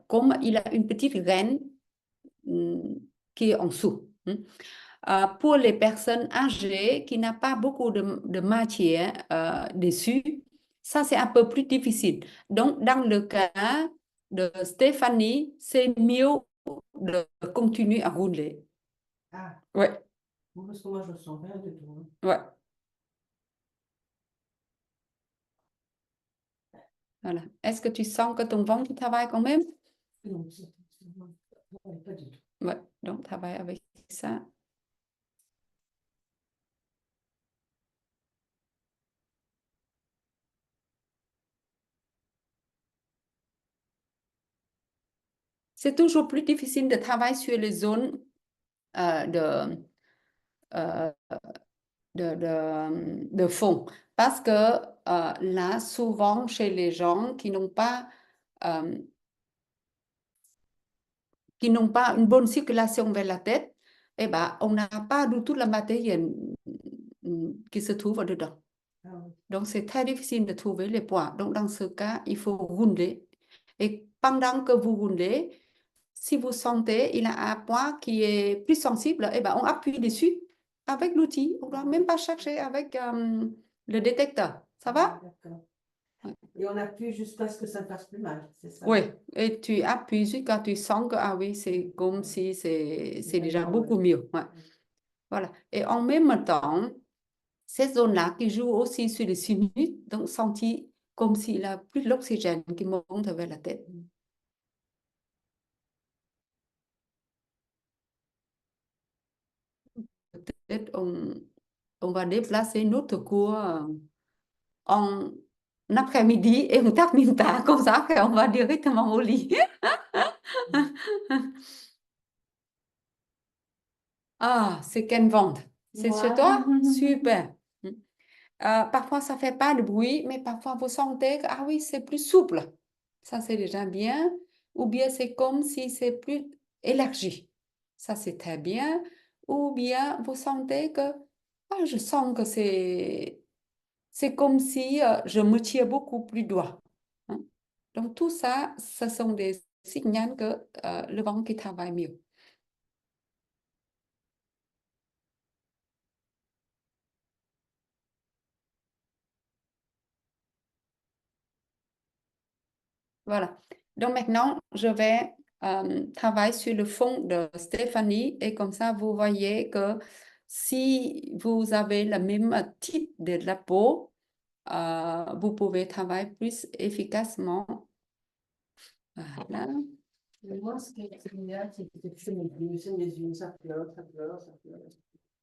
comme il a une petite graine qui est en dessous. Pour les personnes âgées qui n'ont pas beaucoup de matière dessus, ça c'est un peu plus difficile. Donc, dans le cas de Stéphanie, c'est mieux de continuer à rouler. Ah, Ouais, bon, parce que moi, je sens rien du tout. ouais. Voilà. Est-ce que tu sens que ton ventre travaille quand même? Non, pas du tout. Ouais, donc travaille avec ça. C'est toujours plus difficile de travailler sur les zones de, euh, de fond. Parce que là, souvent, chez les gens euh, qui n'ont pas une bonne circulation vers la tête, eh ben, on n'a pas du tout la matière qui se trouve dedans. Ah oui. Donc, c'est très difficile de trouver les points. Donc, dans ce cas, il faut rouler. Et pendant que vous roulez, si vous sentez il y a un point qui est plus sensible, eh ben, on appuie dessus avec l'outil. On ne doit même pas chercher avec le détecteur. Ça va? D'accord. Ouais. Et on appuie jusqu'à ce que ça ne fasse plus mal, c'est ça? Oui, et tu appuies jusqu'à tu sens que ah oui, c'est comme si c'est déjà beaucoup mieux. Ouais. Voilà. Et en même temps, ces zones-là qui jouent aussi sur les sinus, donc senti comme s'il a plus d'oxygène qui monte vers la tête. Peut-être on va déplacer notre cours en après-midi et on termine tard, comme ça, et on va directement au lit. Ah, c'est Ken Vond. C'est chez Ouais. toi? Super. Parfois, ça ne fait pas de bruit, mais parfois, vous sentez que, ah oui, c'est plus souple. Ça, c'est déjà bien. Ou bien, c'est comme si c'est plus élargi. Ça, c'est très bien. Ou bien, vous sentez que, ah, je sens que c'est comme si je me tiens beaucoup plus droit. Hein. Donc, tout ça, ce sont des signaux que le ventre qui travaille mieux. Voilà. Donc maintenant, je vais travailler sur le fond de Stéphanie et comme ça, vous voyez que si vous avez le même type de la peau, vous pouvez travailler plus efficacement. Voilà. Mais moi, ce qui est génial, c'est que c'est mes yeux, ça pleure, ça pleure, ça pleure.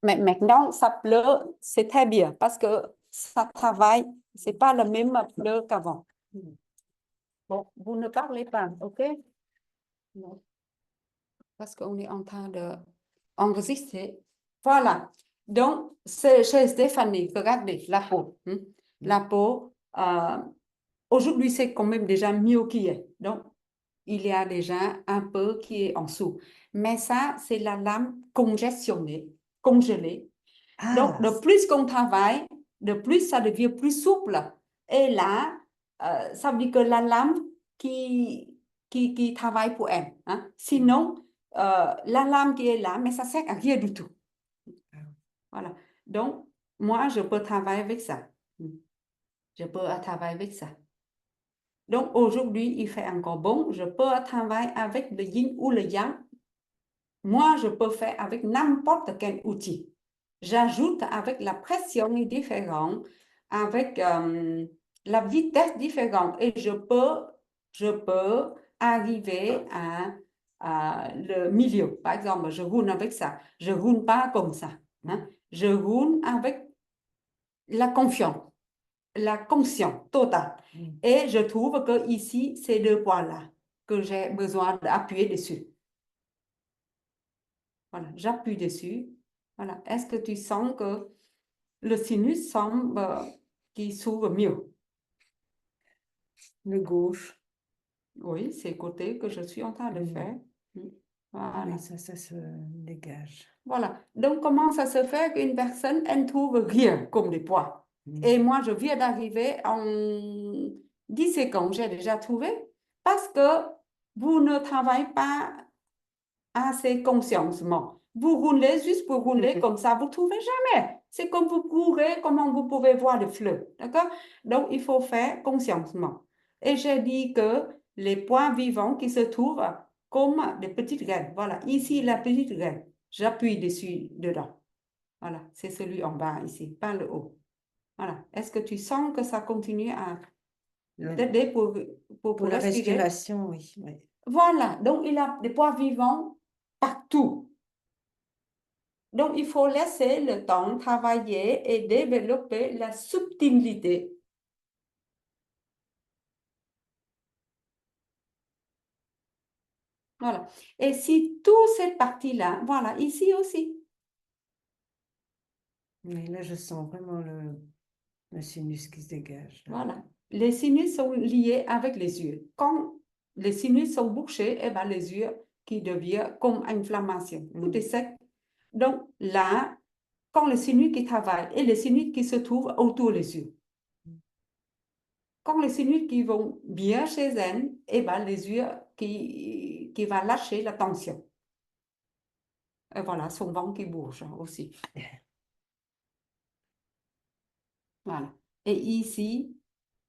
Mais maintenant, ça pleure, c'est très bien parce que ça travaille, c'est pas le même pleur qu'avant. Bon, vous ne parlez pas, ok? Non. Parce qu'on est en train d'enregistrer. Voilà. Donc, c'est chez Stéphanie, regardez la peau. La peau, aujourd'hui, c'est quand même déjà mieux qu'il est. Donc, il y a déjà un peu qui est en dessous. Mais ça, c'est la lame congestionnée, congelée. Donc, de plus qu'on travaille, de plus ça devient plus souple. Et là, ça veut dire que la lame qui travaille pour elle. Hein. Sinon, la lame qui est là, mais ça sert à rien du tout. Voilà. Donc, moi, je peux travailler avec ça. Je peux travailler avec ça. Donc, aujourd'hui, il fait encore bon. Je peux travailler avec le yin ou le yang. Moi, je peux faire avec n'importe quel outil. J'ajoute avec la pression différente, avec la vitesse différente. Et je peux arriver à le milieu. Par exemple, je roule avec ça. Je ne roule pas comme ça. Hein. Je roule avec la confiance, la conscience totale. Et je trouve que ici, ces deux points-là que j'ai besoin d'appuyer dessus. Voilà, j'appuie dessus. Voilà. Est-ce que tu sens que le sinus semble qu'il s'ouvre mieux? Le gauche. Oui, c'est le côté que je suis en train de faire. Voilà. Oui, ça se dégage. Voilà. Donc, comment ça se fait qu'une personne, elle ne trouve rien comme des poids? Et moi, je viens d'arriver en 10 secondes, j'ai déjà trouvé, parce que vous ne travaillez pas assez consciemment. Vous roulez juste pour rouler comme ça, vous ne trouvez jamais. C'est comme vous courez, comment vous pouvez voir les fleurs. D'accord? Donc, il faut faire consciemment. Et j'ai dit que les points vivants qui se trouvent comme des petites graines. Voilà, ici, la petite graine. J'appuie dessus, dedans. Voilà, c'est celui en bas ici, pas le haut. Voilà. Est-ce que tu sens que ça continue à t'aider pour la respirer? respiration, oui. Voilà, donc il a des points vivants partout. Donc, il faut laisser le temps travailler et développer la subtilité. Voilà. Et si toute cette partie-là, voilà, ici aussi. Mais là, je sens vraiment le sinus qui se dégage. Là. Voilà. Les sinus sont liés avec les yeux. Quand les sinus sont bouchés, eh ben, les yeux qui deviennent comme inflammation. Tout est sec. Donc, là, quand les sinus qui travaillent et les sinus qui se trouvent autour des yeux. Quand les sinus qui vont bien chez elles, eh ben, les yeux qui va lâcher la tension. Et voilà, son ventre qui bouge aussi. Voilà. Et ici,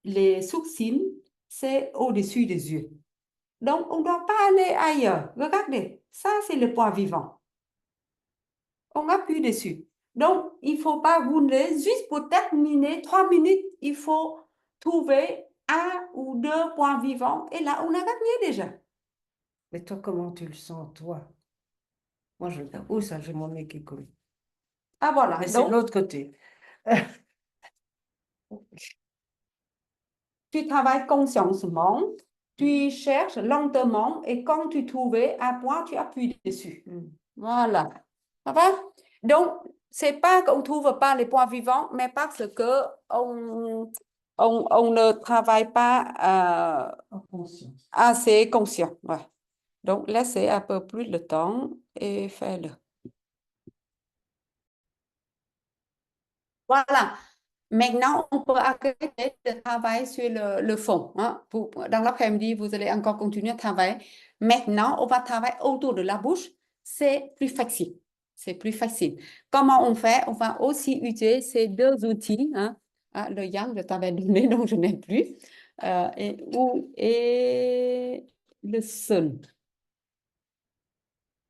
les sourcils, c'est au-dessus des yeux. Donc, on ne doit pas aller ailleurs. Regardez, ça, c'est le point vivant. On appuie dessus. Donc, il ne faut pas rouler juste pour terminer 3 minutes. Il faut trouver un ou deux points vivants. Et là, on a gagné déjà. Mais toi, comment tu le sens, toi? Moi, je... Oh, ça, j'ai mon nez qui coule. Ah, voilà. Mais c'est Donc, l'autre côté. tu travailles consciemment, tu cherches lentement et quand tu trouves un point, tu appuies dessus. Voilà. Ça va? Donc, c'est pas qu'on ne trouve pas les points vivants, mais parce que on ne travaille pas En conscience. assez conscient. Ouais. Donc, laissez un peu plus de temps et faites-le. Voilà. Maintenant, on peut arrêter de travailler sur le fond. Hein. Dans l'après-midi, vous allez encore continuer à travailler. Maintenant, on va travailler autour de la bouche. C'est plus facile. C'est plus facile. Comment on fait? On va aussi utiliser ces deux outils. Hein. Ah, le yang, je t'avais donné, donc je n'ai plus. Et le sun.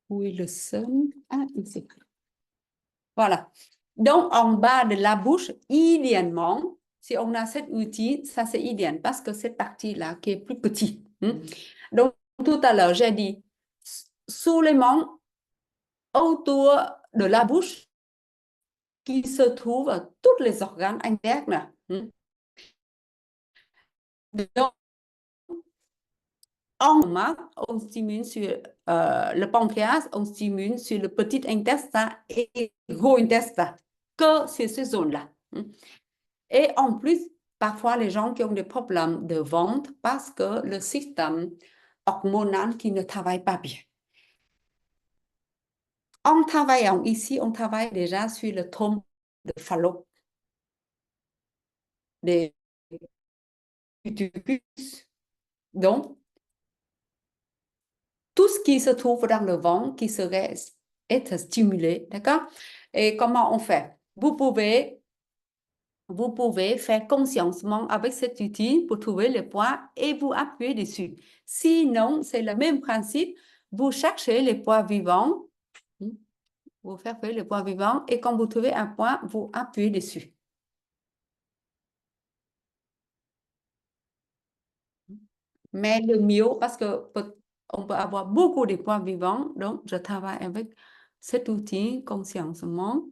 Où est le sun? Ah, ici. Voilà. Donc, en bas de la bouche, idéalement, si on a cet outil, ça c'est idéal parce que cette partie-là qui est plus petite. Donc, tout à l'heure, j'ai dit sous les mains, autour de la bouche, qui se trouvent tous les organes internes. Donc, en masse, on stimule sur le pancréas, on stimule sur le petit intestin et le gros intestin, que sur ces zones-là. Et en plus, parfois, les gens qui ont des problèmes de ventre parce que le système hormonal qui ne travaille pas bien. En travaillant ici, on travaille déjà sur le trompe de Fallope, des utérus. Donc, tout ce qui se trouve dans le ventre qui serait être stimulé, d'accord? Et comment on fait? Vous pouvez faire consciemment avec cet outil pour trouver le point et vous appuyez dessus. Sinon, c'est le même principe. Vous cherchez les points vivants. Vous faites les points vivants et quand vous trouvez un point, vous appuyez dessus. Mais le mieux, parce que on peut avoir beaucoup de points vivants, donc je travaille avec cet outil consciemment.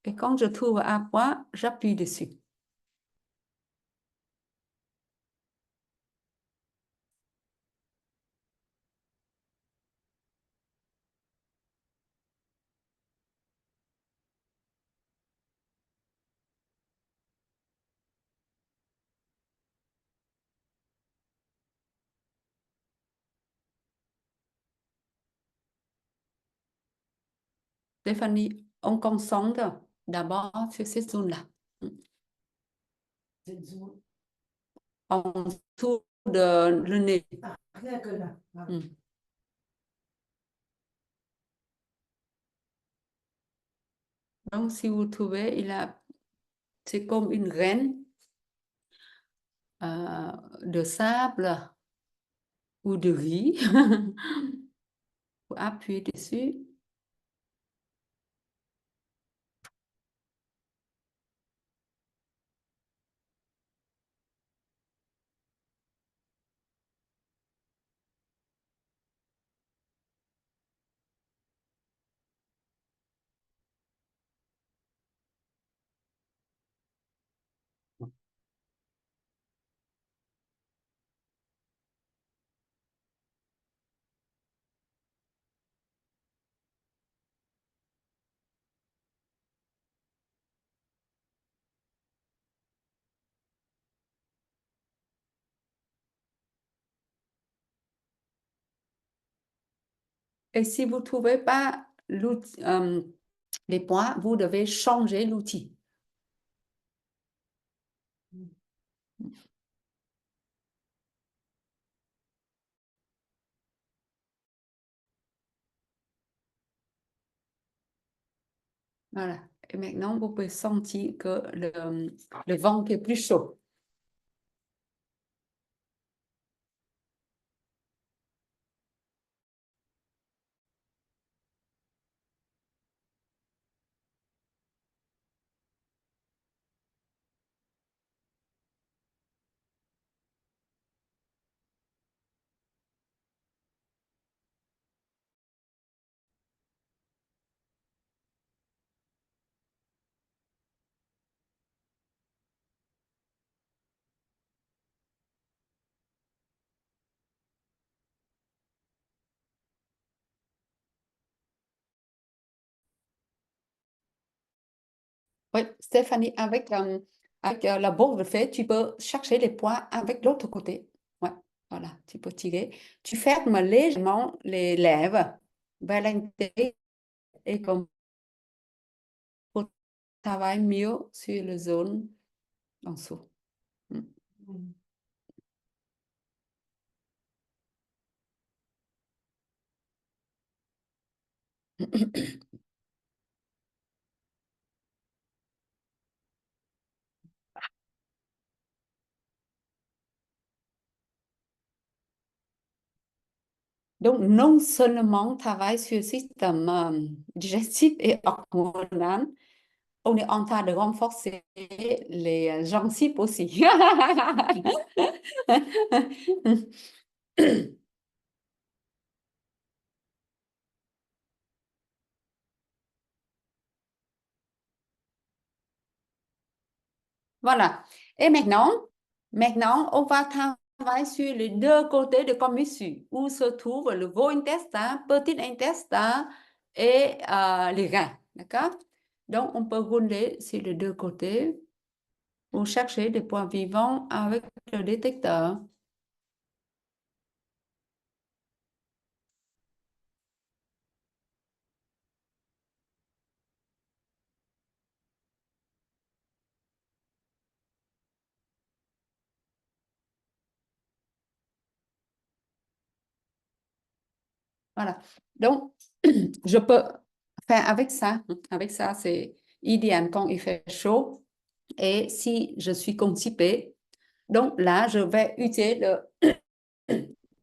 Et quand je trouve un point, j'appuie dessus. Stéphanie, on concentre d'abord sur cette zone-là. Cette zone. En dessous de le nez. Ah, rien que là. Ah. Donc, si vous trouvez, c'est comme une graine de sable ou de riz. Vous appuyez dessus. Et si vous ne trouvez pas les points, vous devez changer l'outil. Voilà. Et maintenant, vous pouvez sentir que le ventre est plus chaud. Oui, Stéphanie, avec la bourre de fait, tu peux chercher les points avec l'autre côté. Ouais, voilà, tu peux tirer. Tu fermes légèrement les lèvres vers l'intérieur et comme pour travailler mieux sur la zone en dessous. Donc, non seulement travaille sur le système digestif et hormonal, on est en train de renforcer les gencives aussi. Voilà. Et maintenant, on va travailler sur les deux côtés de commissure, où se trouve le gros intestin, petit intestin et les reins. D'accord? Donc, on peut rouler sur les deux côtés pour chercher des points vivants avec le détecteur. Voilà. Donc, je peux faire avec ça. Avec ça, c'est idéal quand il fait chaud. Et si je suis constipée, donc là, je vais utiliser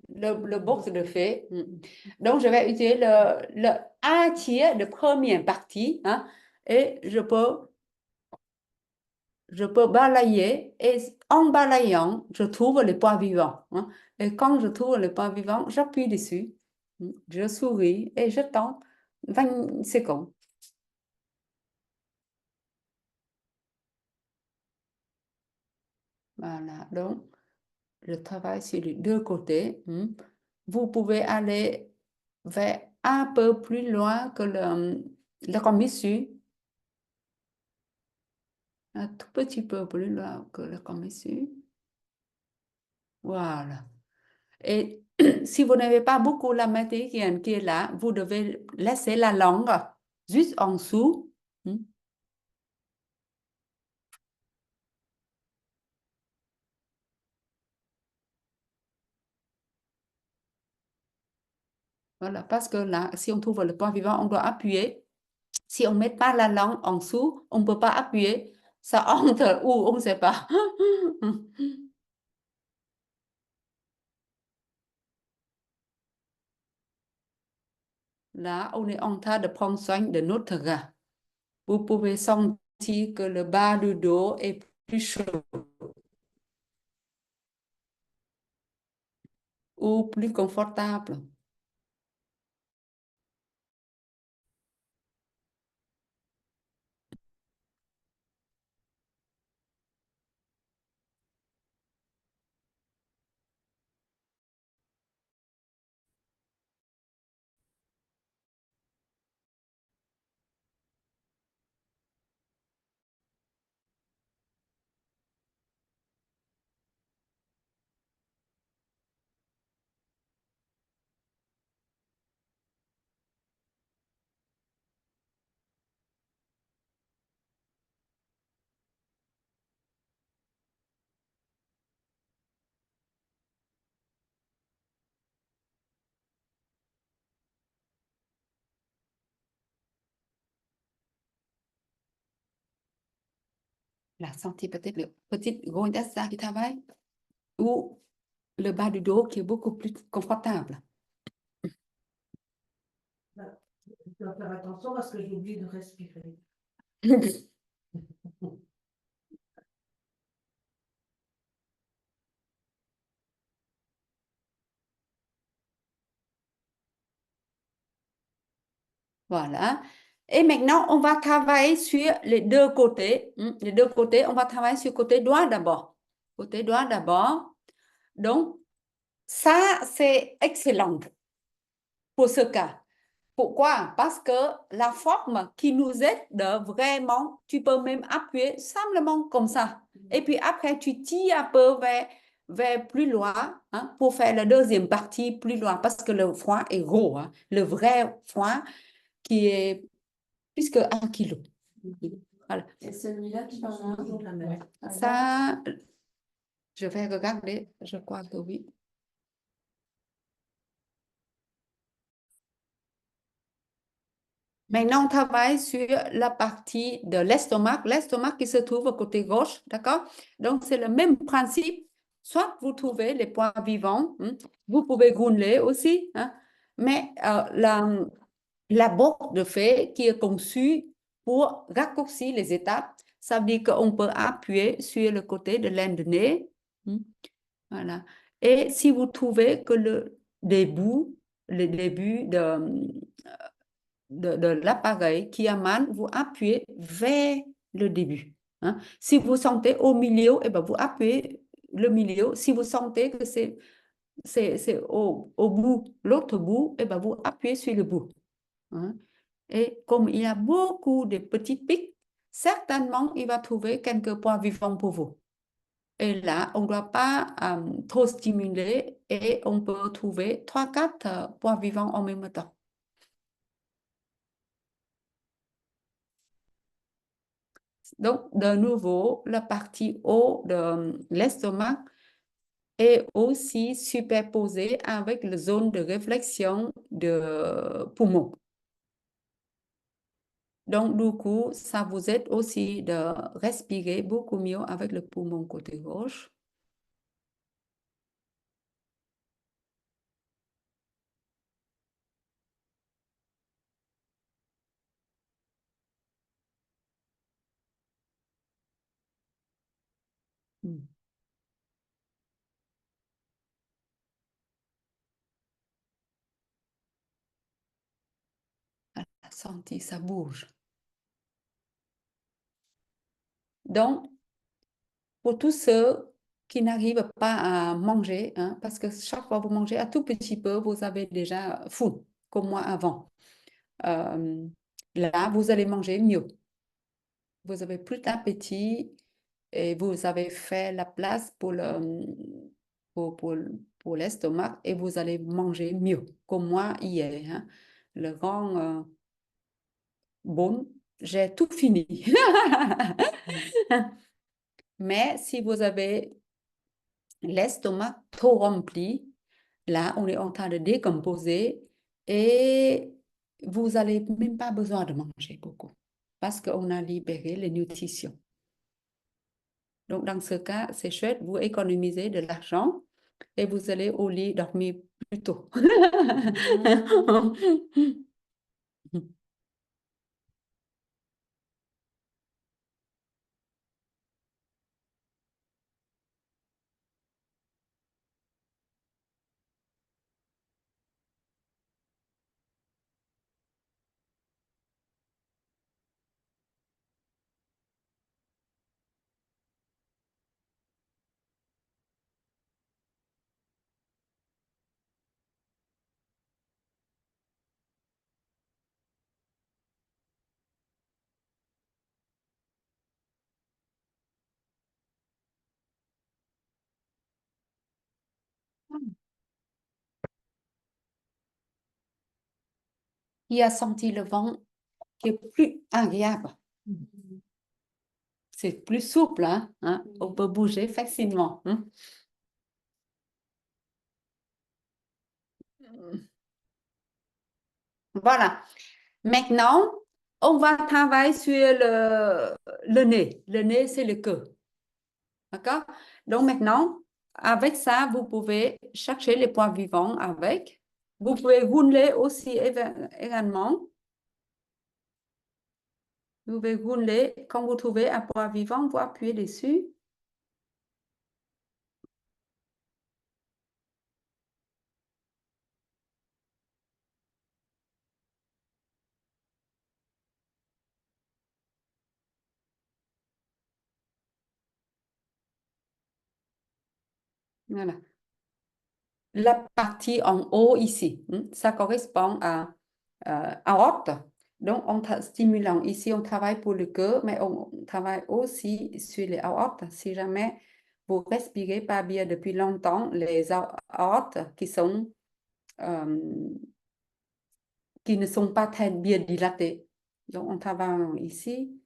le box de fée. Donc, je vais utiliser un tiers de première partie, hein, et je peux balayer et en balayant, je trouve les points vivants, hein. Et quand je trouve les points vivants, j'appuie dessus, je souris et je tente 20 secondes. Voilà, donc je travaille sur les deux côtés. Vous pouvez aller vers un peu plus loin que le commissure, un tout petit peu plus loin que le commissure. Voilà. Et si vous n'avez pas beaucoup la méridienne qui est là, vous devez laisser la langue juste en dessous. Voilà, parce que là, si on trouve le point vivant, on doit appuyer. Si on ne met pas la langue en dessous, on ne peut pas appuyer. Ça entre où, on ne sait pas. Là, on est en train de prendre soin de notre gars. Vous pouvez sentir que le bas du dos est plus chaud ou plus confortable. Là, sentez peut-être le petit goindassa qui travaille ou le bas du dos qui est beaucoup plus confortable. Je dois faire attention parce que j'oublie de respirer. Voilà. Et maintenant, on va travailler sur les deux côtés. Les deux côtés, on va travailler sur le côté droit d'abord. Côté droit d'abord. Donc, ça, c'est excellent pour ce cas. Pourquoi? Parce que la forme qui nous aide de vraiment, tu peux même appuyer simplement comme ça. Et puis après, tu tires un peu vers plus loin, hein, pour faire la deuxième partie plus loin, parce que le foin est gros, hein. Le vrai foin qui est plus que 1 kilo. Voilà. Et celui-là, tu en as Toujours la même. Ça, je vais regarder, je crois que oui. Maintenant, on travaille sur la partie de l'estomac qui se trouve au côté gauche, d'accord? Donc, c'est le même principe. Soit vous trouvez les points vivants, vous pouvez gronder aussi, hein, mais la boîte de fait qui est conçue pour raccourcir les étapes, ça veut dire qu'on peut appuyer sur le côté de l'aine de nez. Voilà. Et si vous trouvez que le début de l'appareil qui émane, vous appuyez vers le début, hein. Si vous sentez au milieu, eh ben vous appuyez le milieu. Si vous sentez que c'est au bout, l'autre bout, eh ben vous appuyez sur le bout, hein. Et comme il y a beaucoup de petits pics, certainement, il va trouver quelques points vivants pour vous. Et là, on ne doit pas trop stimuler et on peut trouver 3-4 points vivants en même temps. Donc, de nouveau, la partie haut de l'estomac est aussi superposée avec la zone de réflexion de poumon. Donc, du coup, ça vous aide aussi de respirer beaucoup mieux avec le poumon côté gauche. Hmm. Ah, senti, ça bouge. Donc, pour tous ceux qui n'arrivent pas à manger, hein, parce que chaque fois que vous mangez un tout petit peu, vous avez déjà faim, comme moi avant. Euh, Là, vous allez manger mieux. Vous avez plus d'appétit et vous avez fait la place pour, pour, pour l'estomac et vous allez manger mieux, comme moi hier. Hein. Le grand bon, j'ai tout fini. Mais si vous avez l'estomac trop rempli, là, on est en train de décomposer et vous n'avez même pas besoin de manger beaucoup parce qu'on a libéré les nutritions. Donc, dans ce cas, c'est chouette, vous économisez de l'argent et vous allez au lit dormir plus tôt. Qui a senti le vent qui est plus agréable. C'est plus souple, hein? On peut bouger facilement. Hein. Voilà. Maintenant, on va travailler sur le nez. Le nez, c'est le queue. D'accord? Donc maintenant, avec ça, vous pouvez chercher les points vivants avec. Vous pouvez rouler aussi également. Vous pouvez rouler. Quand vous trouvez un point vivant, vous appuyez dessus. Voilà. La partie en haut ici, ça correspond à aorte. Donc, en stimulant ici, on travaille pour le cœur, mais on travaille aussi sur les aortes. Si jamais vous respirez pas bien depuis longtemps, les aortes euh, qui ne sont pas très bien dilatées. Donc, en travaillant ici,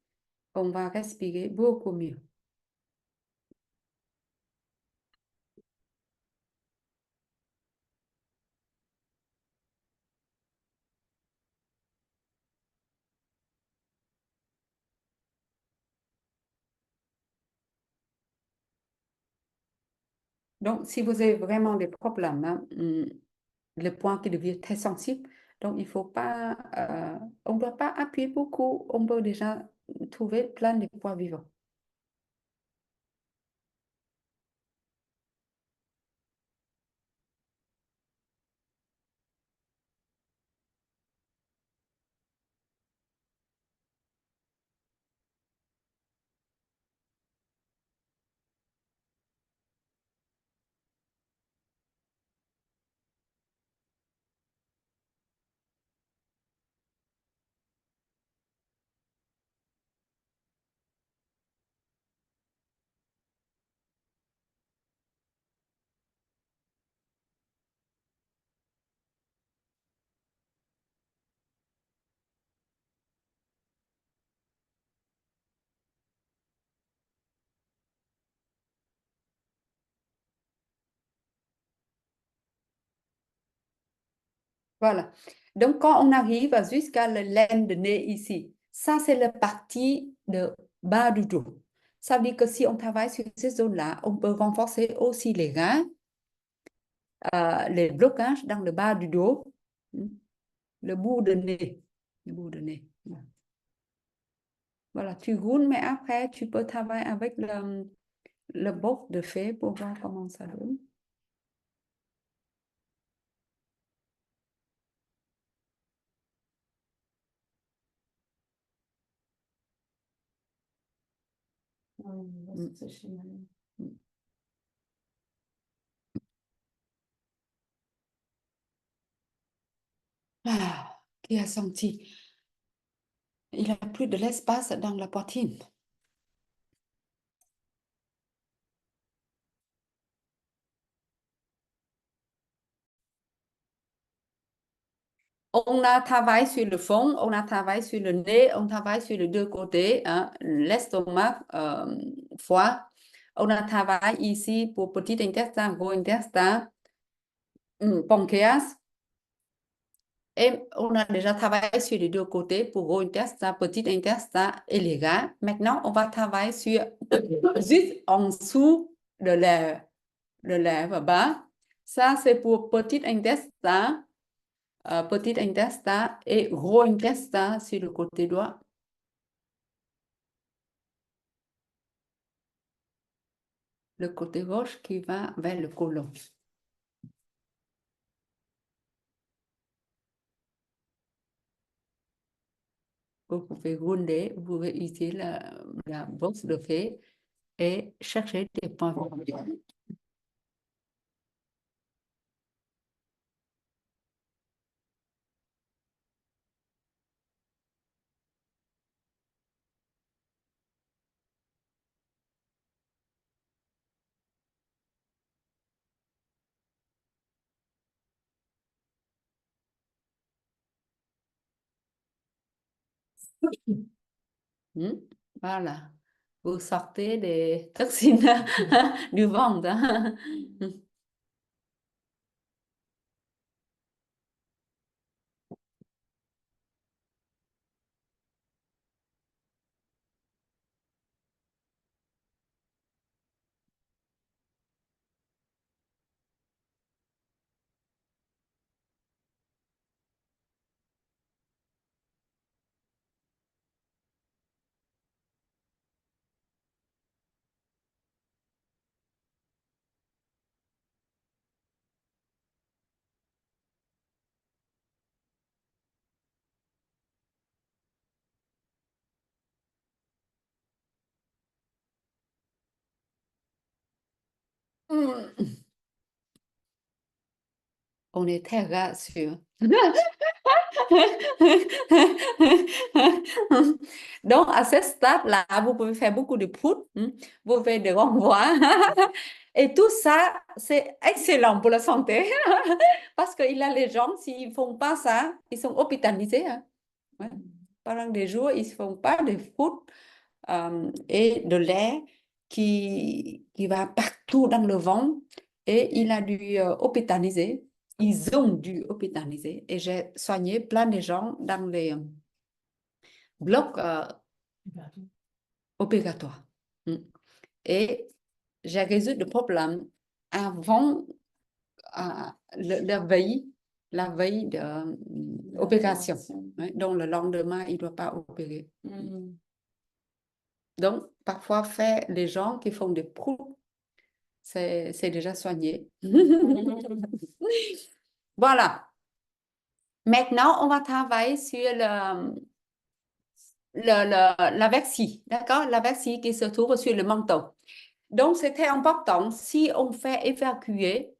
on va respirer beaucoup mieux. Donc, si vous avez vraiment des problèmes, hein, le point qui devient très sensible, donc il faut pas, on ne doit pas appuyer beaucoup, on peut déjà trouver plein de points vivants. Voilà. Donc, quand on arrive jusqu'à la laine de nez ici, ça, c'est la partie de bas du dos. Ça veut dire que si on travaille sur ces zones-là, on peut renforcer aussi les reins, les blocages dans le bas du dos, le bout de nez. Le bout de nez. Voilà, tu roules, mais après, tu peux travailler avec le bord de fée pour voir comment ça donne. Ah, qui a senti? Il a plus de l'espace dans la poitrine. On a travaillé sur le fond, on a travaillé sur le nez, on travaille sur les deux côtés, hein, l'estomac, foie. On a travaillé ici pour petit intestin, gros intestin, pancréas. Et on a déjà travaillé sur les deux côtés pour gros intestin, petit intestin et les reins. Maintenant, on va travailler sur juste en dessous de le lèvre bas. Ça, c'est pour petit intestin et gros intestin sur le côté droit. Le côté gauche qui va vers le côlon. Vous pouvez rouler, vous pouvez utiliser la boxe de fée et chercher des points. Voilà. Vous sortez des toxines du ventre. Hein. On est très rassurés. Donc, à ce stade-là, vous pouvez faire beaucoup de proutes, vous pouvez des renvois. Et tout ça, c'est excellent pour la santé. Parce qu'il y a les gens, s'ils ne font pas ça, ils sont hospitalisés. Hein. Ouais. Pendant des jours, ils ne font pas de proutes et de lait qui va partout dans le ventre. Et il a dû hospitaliser. Ils ont dû hospitaliser. Et j'ai soigné plein de gens dans les blocs opératoires. Et j'ai résolu le problème avant la veille de l'opération. Ouais, donc, le lendemain, il ne doit pas opérer. Donc, parfois, faire les gens qui font des proutes, c'est déjà soigné. Voilà. Maintenant, on va travailler sur la vessie, d'accord? La vessie qui se trouve sur le menton. Donc, c'est très important si on fait évacuer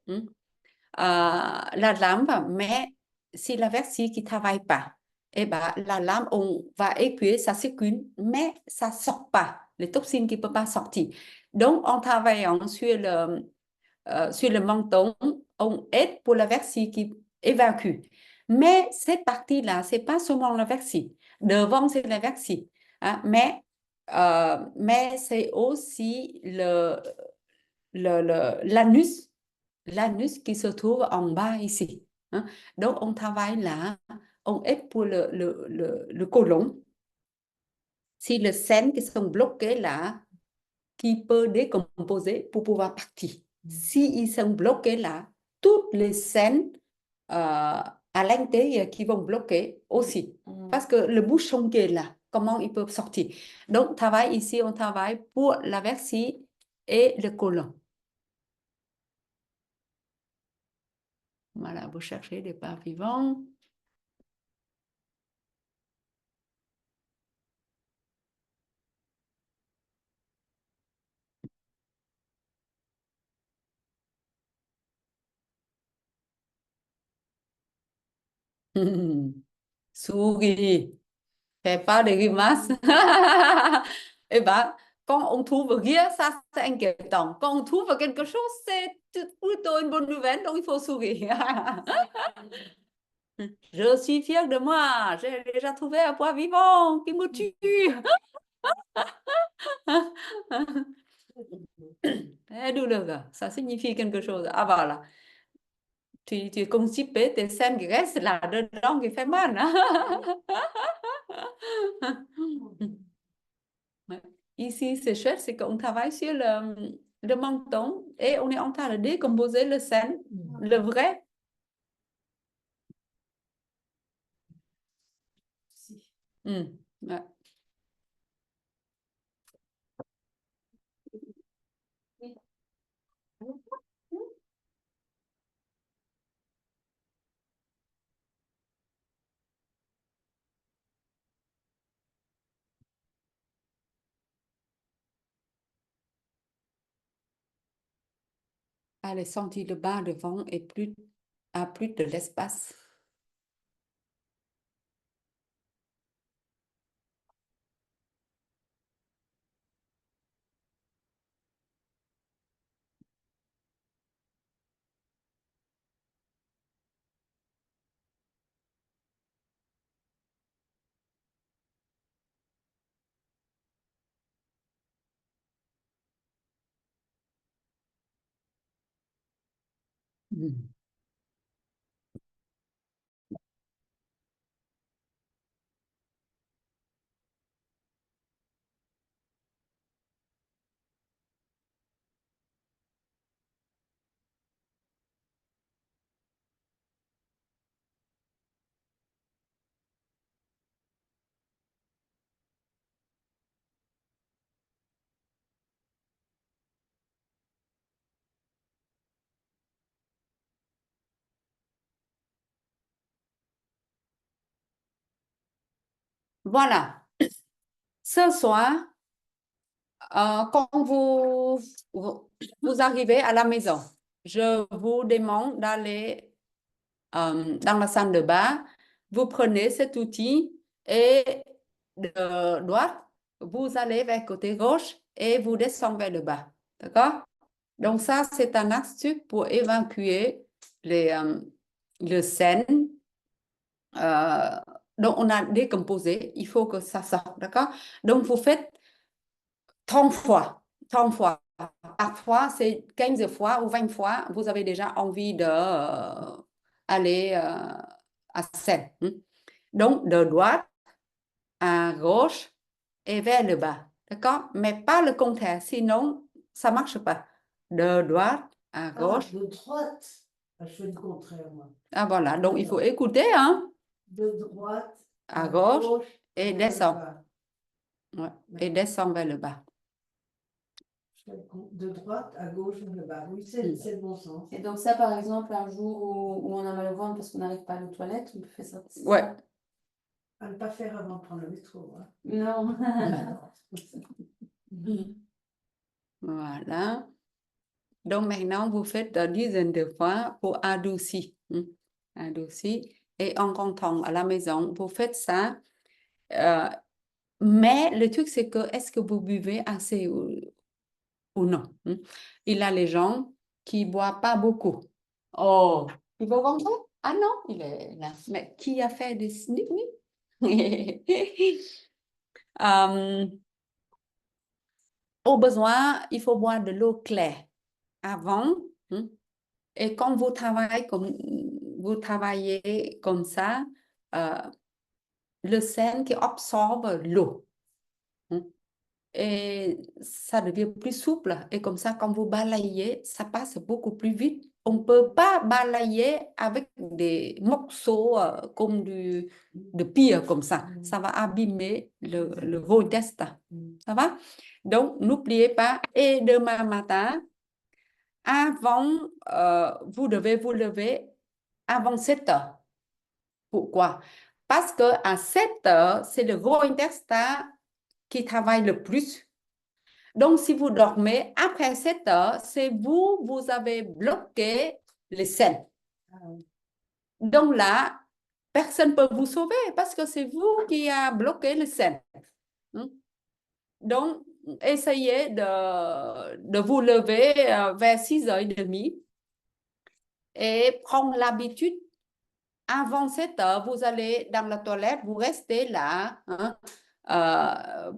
la lampe, mais si la vessie qui ne travaille pas, eh ben, la lampe, on va épuiser, ça circule, mais ça ne sort pas. Les toxines qui ne peuvent pas sortir. Donc, en travaillant sur le menton, on aide pour la vessie qui évacue. Mais cette partie-là, ce n'est pas seulement la vessie. Devant, c'est la vessie. Hein, mais c'est aussi l'anus qui se trouve en bas ici. hein. Donc, on travaille là, on aide pour le côlon. Si le sein qui sont bloqués là, qui peut décomposer pour pouvoir partir. S'ils sont bloqués là, toutes les scènes à l'intérieur qui vont bloquer aussi. Parce que le bouchon qui est là, comment ils peuvent sortir. Donc, travail ici, on travaille pour la vessie et le côlon. Voilà, vous cherchez des parts vivantes. Souris, fais pas de grimaces. Eh ben, quand on trouve rien, ça c'est inquiétant. Quand on trouve quelque chose, c'est plutôt une bonne nouvelle, donc il faut sourire. Je suis fière de moi, j'ai déjà trouvé un poids vivant qui me tue. Eh, douloureux, ça signifie quelque chose. Ah voilà, tu es constipé, tes scènes qui restent là-dedans qui fait mal. Ouais. Ici, c'est chouette, c'est qu'on travaille sur le menton et on est en train de décomposer le sein, le vrai. Ouais. Allez, sentir le bas devant et plus, à plus de l'espace. Voilà. Ce soir, quand vous arrivez à la maison, je vous demande d'aller dans la salle de bain. Vous prenez cet outil et de droite, vous allez vers le côté gauche et vous descendez vers le bas. D'accord? Donc ça, c'est un astuce pour évacuer le sein dont on a décomposé. Il faut que ça sorte. D'accord? Donc, vous faites 30 fois. 30 fois. Parfois, c'est 15 fois ou 20 fois. Vous avez déjà envie de aller à scène. Donc, de droite à gauche et vers le bas. D'accord? Mais pas le contraire, sinon, ça ne marche pas. De droite à gauche. De droite. Je fais le contraire, moi. Ah, voilà. Donc, il faut écouter, hein? De droite À gauche et vers le descend. bas. Ouais. Et descend vers le bas. De droite à gauche vers le bas. Oui, c'est le bon sens. Et donc ça, par exemple, un jour où on a mal au ventre parce qu'on n'arrive pas à aller aux toilettes, on peut faire ça. Ouais. À ne pas faire avant de prendre le métro. Hein. Non. Voilà. Donc maintenant, vous faites une dizaine de fois pour adoucir. Adoucir. Et en rentrant à la maison, vous faites ça. Mais le truc, c'est que est-ce que vous buvez assez ou non? Il y a les gens qui ne boivent pas beaucoup. Oh, il veut rentrer? Ah non, il est là. Mais qui a fait des sniff? Au besoin, il faut boire de l'eau claire avant. Et quand vous travaillez comme vous travaillez comme ça, le sein qui absorbe l'eau. Hein. Et ça devient plus souple. Et comme ça, quand vous balayez, ça passe beaucoup plus vite. On ne peut pas balayer avec des morceaux comme de pierre comme ça. Ça va abîmer le vos intestins. Ça va? Donc, n'oubliez pas. Et demain matin, avant, vous devez vous lever avant 7 heures. Pourquoi? Parce qu'à 7 heures, c'est le gros intestin qui travaille le plus. Donc, si vous dormez après 7 heures, c'est vous, vous avez bloqué les selles. Donc là, personne ne peut vous sauver parce que c'est vous qui avez bloqué les selles. Donc, essayez de vous lever vers 6h30 et prendre l'habitude. Avant 7 heures, vous allez dans la toilette, vous restez là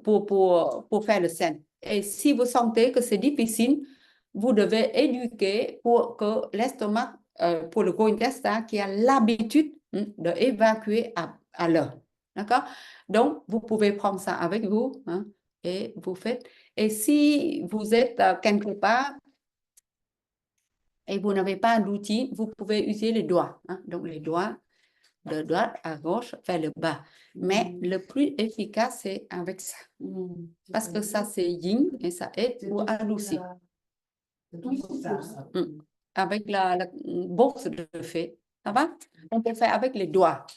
pour faire le sein. Et si vous sentez que c'est difficile, vous devez éduquer pour que l'estomac, pour le gros intestin qui a l'habitude d'évacuer à l'heure. D'accord? Donc, vous pouvez prendre ça avec vous et vous faites. Et si vous êtes quelque part et vous n'avez pas d'outil, vous pouvez utiliser les doigts. Donc, les doigts de droite à gauche vers le bas. Mais le plus efficace, c'est avec ça. Parce que ça, c'est yin et ça aide pour adoucir. Avec la bourse de fée. Ça va? On peut faire avec les doigts.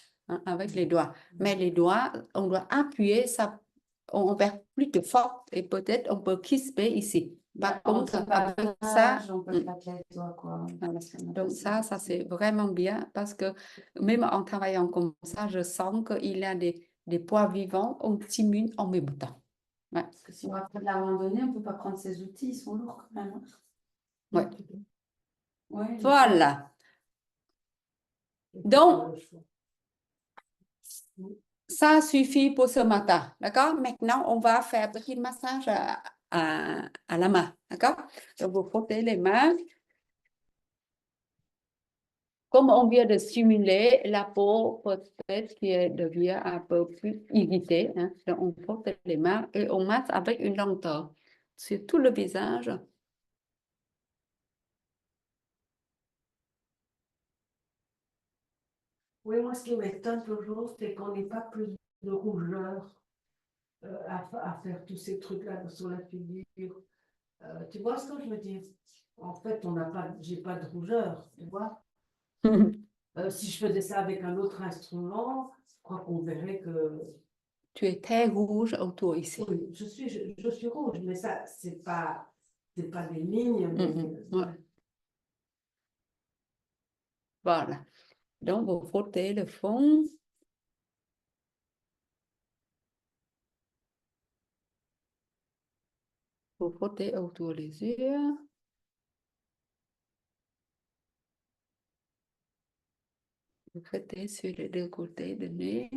Avec les doigts. Mais les doigts, on doit appuyer, ça, on perd plus de force et peut-être on peut crisper ici. Par contre, avec ça, on peut battre les doigts, quoi. voilà. Donc ça c'est vraiment bien parce que même en travaillant comme ça, je sens qu'il y a des poids vivants, on stimule en même temps. Ouais. Parce que si on va faire de la randonnée, on ne peut pas prendre ces outils, ils sont lourds quand même. Ouais. Ouais, Voilà. Donc, ça suffit pour ce matin. D'accord? Maintenant, on va faire un petit massage à la main. D'accord? Donc, vous frottez les mains. Comme on vient de stimuler la peau, peut-être qu'elle devient un peu plus irritée. Donc, on frotte les mains et on masse avec une lenteur sur tout le visage. Oui, moi, ce qui m'étonne toujours, c'est qu'on n'ait pas plus de rougeur à faire tous ces trucs-là sur la figure. Tu vois ce que je veux dire? En fait, j'ai pas de rougeur, tu vois? Si je faisais ça avec un autre instrument, je crois qu'on verrait que Tu es très rouge autour ici. oui, je suis rouge, mais ça, c'est pas des lignes. Ouais. Voilà. Donc, vous frottez le fond. Vous frottez autour des yeux. Vous frottez sur les deux côtés du nez.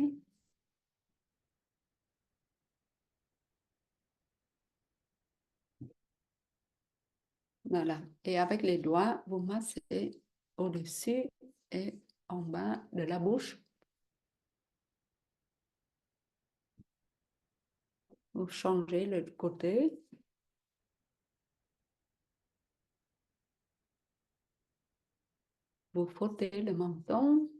Voilà. Et avec les doigts, vous massez au-dessus et en bas de la bouche. Vous changez le côté. Vous frottez le menton.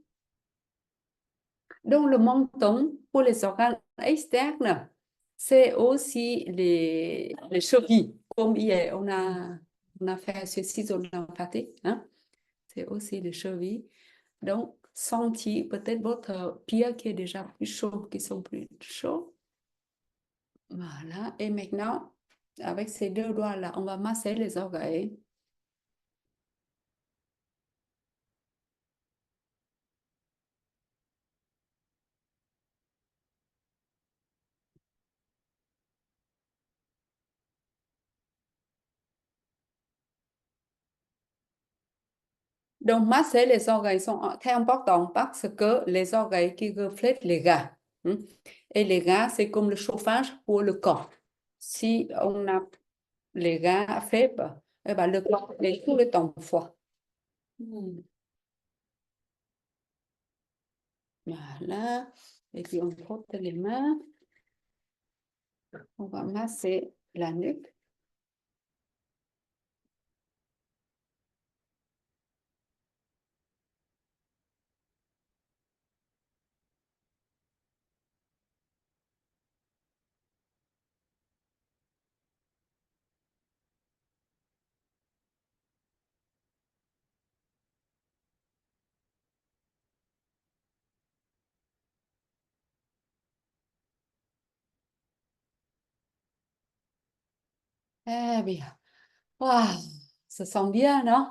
Donc, le menton, pour les organes externes, c'est aussi les chevilles. Comme hier, on a fait ce ciseau lymphatique. C'est aussi les chevilles. Donc, sentir peut-être votre pied qui est déjà plus chaud, qui sont plus chauds. Voilà. Et maintenant, avec ces deux doigts-là, on va masser les orgueils. Donc, masser les orgueils sont très importants parce que les orgueils qui reflètent les gars. Et les gars, c'est comme le chauffage pour le corps. Si on a les gars faibles, eh ben, le corps est tout le temps froid. Voilà. Et puis, on frotte les mains. On va masser la nuque. Eh bien, waouh, ça sent bien, non?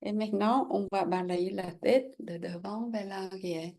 Et maintenant, on va balayer la tête de devant vers l'arrière.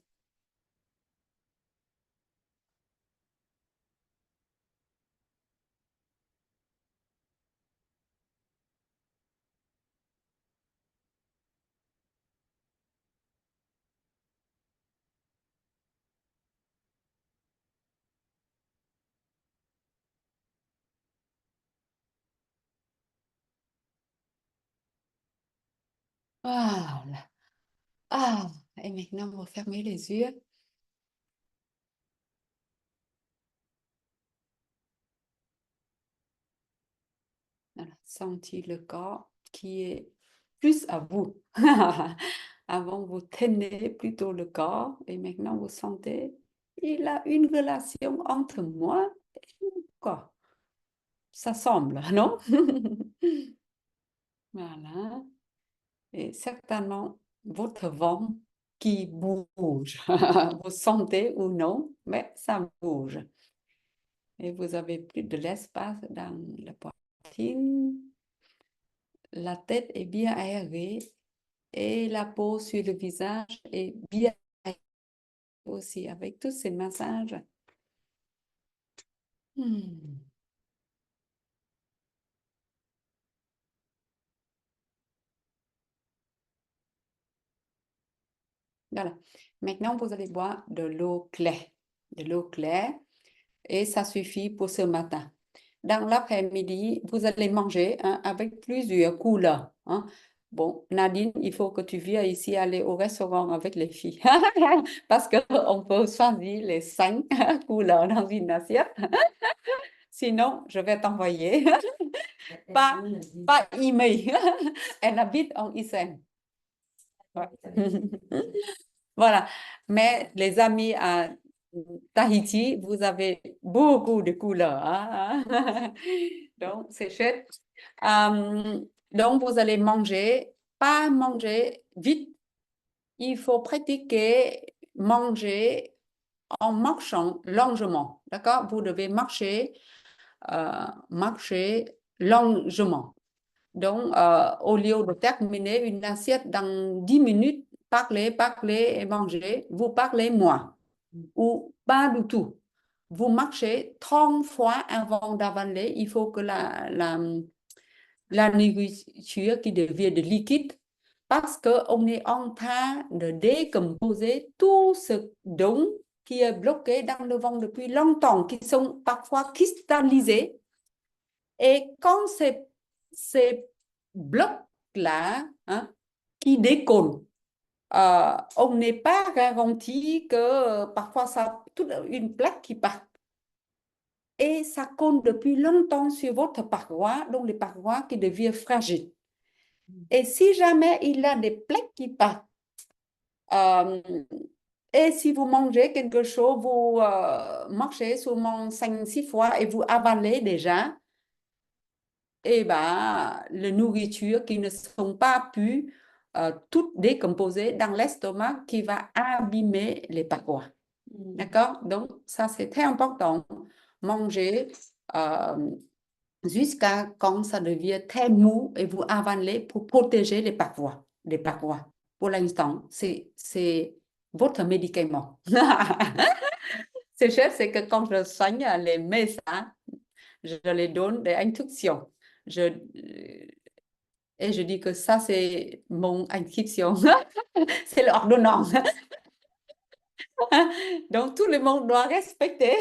Voilà. Ah, et maintenant, vous fermez les yeux. Voilà. Sentez le corps qui est plus à vous. Avant, vous tenez plutôt le corps et maintenant, vous sentez, il a une relation entre moi et le corps. Ça semble, non? Voilà. Et certainement, votre ventre qui bouge. Vous sentez ou non, mais ça bouge. Et vous avez plus de l'espace dans la poitrine. La tête est bien aérée et la peau sur le visage est bien aérée aussi avec tous ces massages. Hmm. Voilà. Maintenant, vous allez boire de l'eau claire. De l'eau claire et ça suffit pour ce matin. Dans l'après-midi, vous allez manger hein, avec plusieurs couleurs. Hein. Bon, Nadine, il faut que tu viennes ici aller au restaurant avec les filles. Parce qu'on peut choisir les 5 couleurs dans une assiette. Sinon, je vais t'envoyer. Pas, pas email. Elle habite en Israël. Ouais. Voilà. Mais les amis à Tahiti, vous avez beaucoup de couleurs. Hein. Donc, c'est chouette. Donc, vous allez manger, pas manger vite. Il faut pratiquer manger en marchant longuement. D'accord? Vous devez marcher longuement. Donc, au lieu de terminer une assiette dans 10 minutes, parler et manger, vous parlez moins ou pas du tout. Vous marchez 30 fois avant d'avaler. Il faut que la nourriture qui devient de liquide parce qu'on est en train de décomposer tout ce dont qui est bloqué dans le ventre depuis longtemps, qui sont parfois cristallisés. Et quand ces blocs-là hein, qui décollent, on n'est pas garanti que parfois ça a toute une plaque qui part. Et ça compte depuis longtemps sur votre paroi, donc les parois qui deviennent fragiles. Et si jamais il y a des plaques qui partent, et si vous mangez quelque chose, vous marchez sûrement 5-6 fois et vous avalez déjà, et ben, les nourritures qui ne sont pas pu toutes décomposer dans l'estomac qui va abîmer les parois. D'accord? Donc, ça, c'est très important. Manger jusqu'à quand ça devient très mou et vous avalez pour protéger les parois. Les parois. Pour l'instant, c'est votre médicament. C'est cher, c'est que quand je soigne les médecins, je les donne des instructions. Et je dis que ça, c'est mon inscription. C'est l'ordonnance. Donc, tout le monde doit respecter.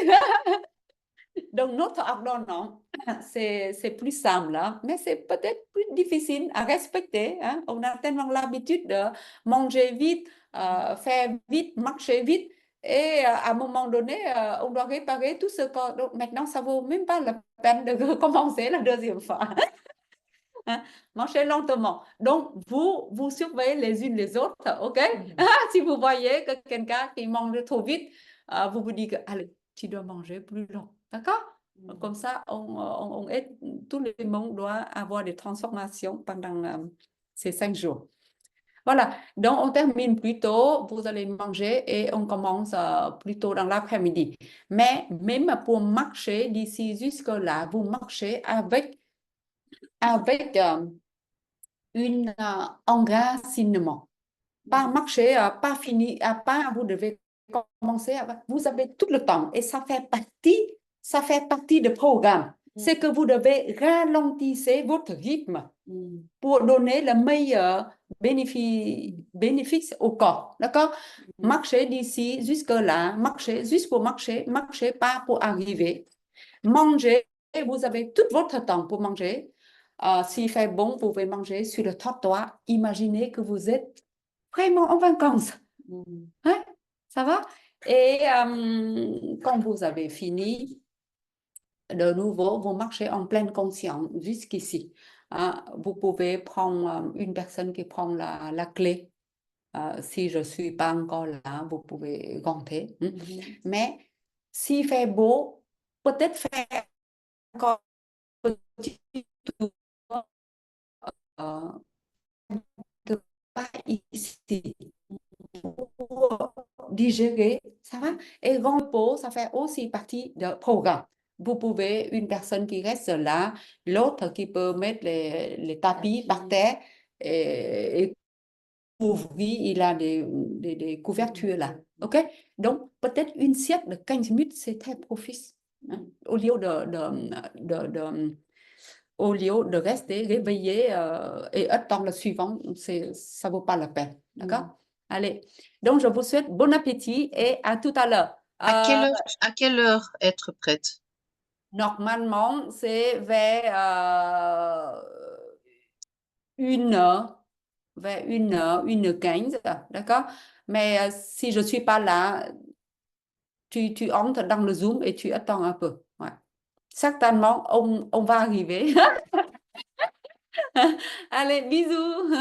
Donc, notre ordonnance, c'est plus simple, hein, mais c'est peut-être plus difficile à respecter, hein. On a tellement l'habitude de manger vite, faire vite, marcher vite. Et à un moment donné, on doit réparer tout ce corps. Donc, maintenant, ça vaut même pas la peine de recommencer la deuxième fois. Hein. Marchez lentement. Donc, vous surveillez les unes les autres, OK? Si vous voyez que quelqu'un qui mange trop vite, vous vous dites, allez, tu dois manger plus lent, d'accord? Comme ça, on aide, tout le monde doit avoir des transformations pendant ces 5 jours. Voilà, donc on termine plus tôt, vous allez manger et on commence plus tôt dans l'après-midi. Mais même pour marcher d'ici jusque-là, vous marchez avec enracinement. Pas marcher, pas fini, pas vous devez commencer, vous avez tout le temps et ça fait partie du programme. C'est que vous devez ralentir votre rythme pour donner le meilleur bénéfice au corps. D'accord? Marchez d'ici jusque-là, marchez juste pour marcher, marchez pas pour arriver. Mangez, vous avez tout votre temps pour manger. S'il fait bon, vous pouvez manger sur le trottoir. Imaginez que vous êtes vraiment en vacances. Hein? Ça va? Et quand vous avez fini, de nouveau, vous marchez en pleine conscience jusqu'ici. Hein? Vous pouvez prendre une personne qui prend la clé. Si je ne suis pas encore là, vous pouvez rentrer. Hein? Mais s'il fait beau, peut-être faire encore un petit tour pas ici pour digérer, ça va? Et repos, ça fait aussi partie du programme. Vous pouvez, une personne qui reste là, l'autre qui peut mettre les tapis par terre et ouvrir, il a des couvertures là. OK? Donc, peut-être une sieste de 15 minutes, c'est très propice. Hein? Au lieu au lieu de rester réveillé et attendre le suivant, ça ne vaut pas la peine. D'accord? Allez. Donc, je vous souhaite bon appétit et à tout à l'heure. À quelle heure être prête? Normalement, c'est vers 1h, vers 1h, 1h15, d'accord? Mais si je ne suis pas là, tu entres dans le Zoom et tu attends un peu. Ouais. Certainement, on va arriver. Allez, bisous.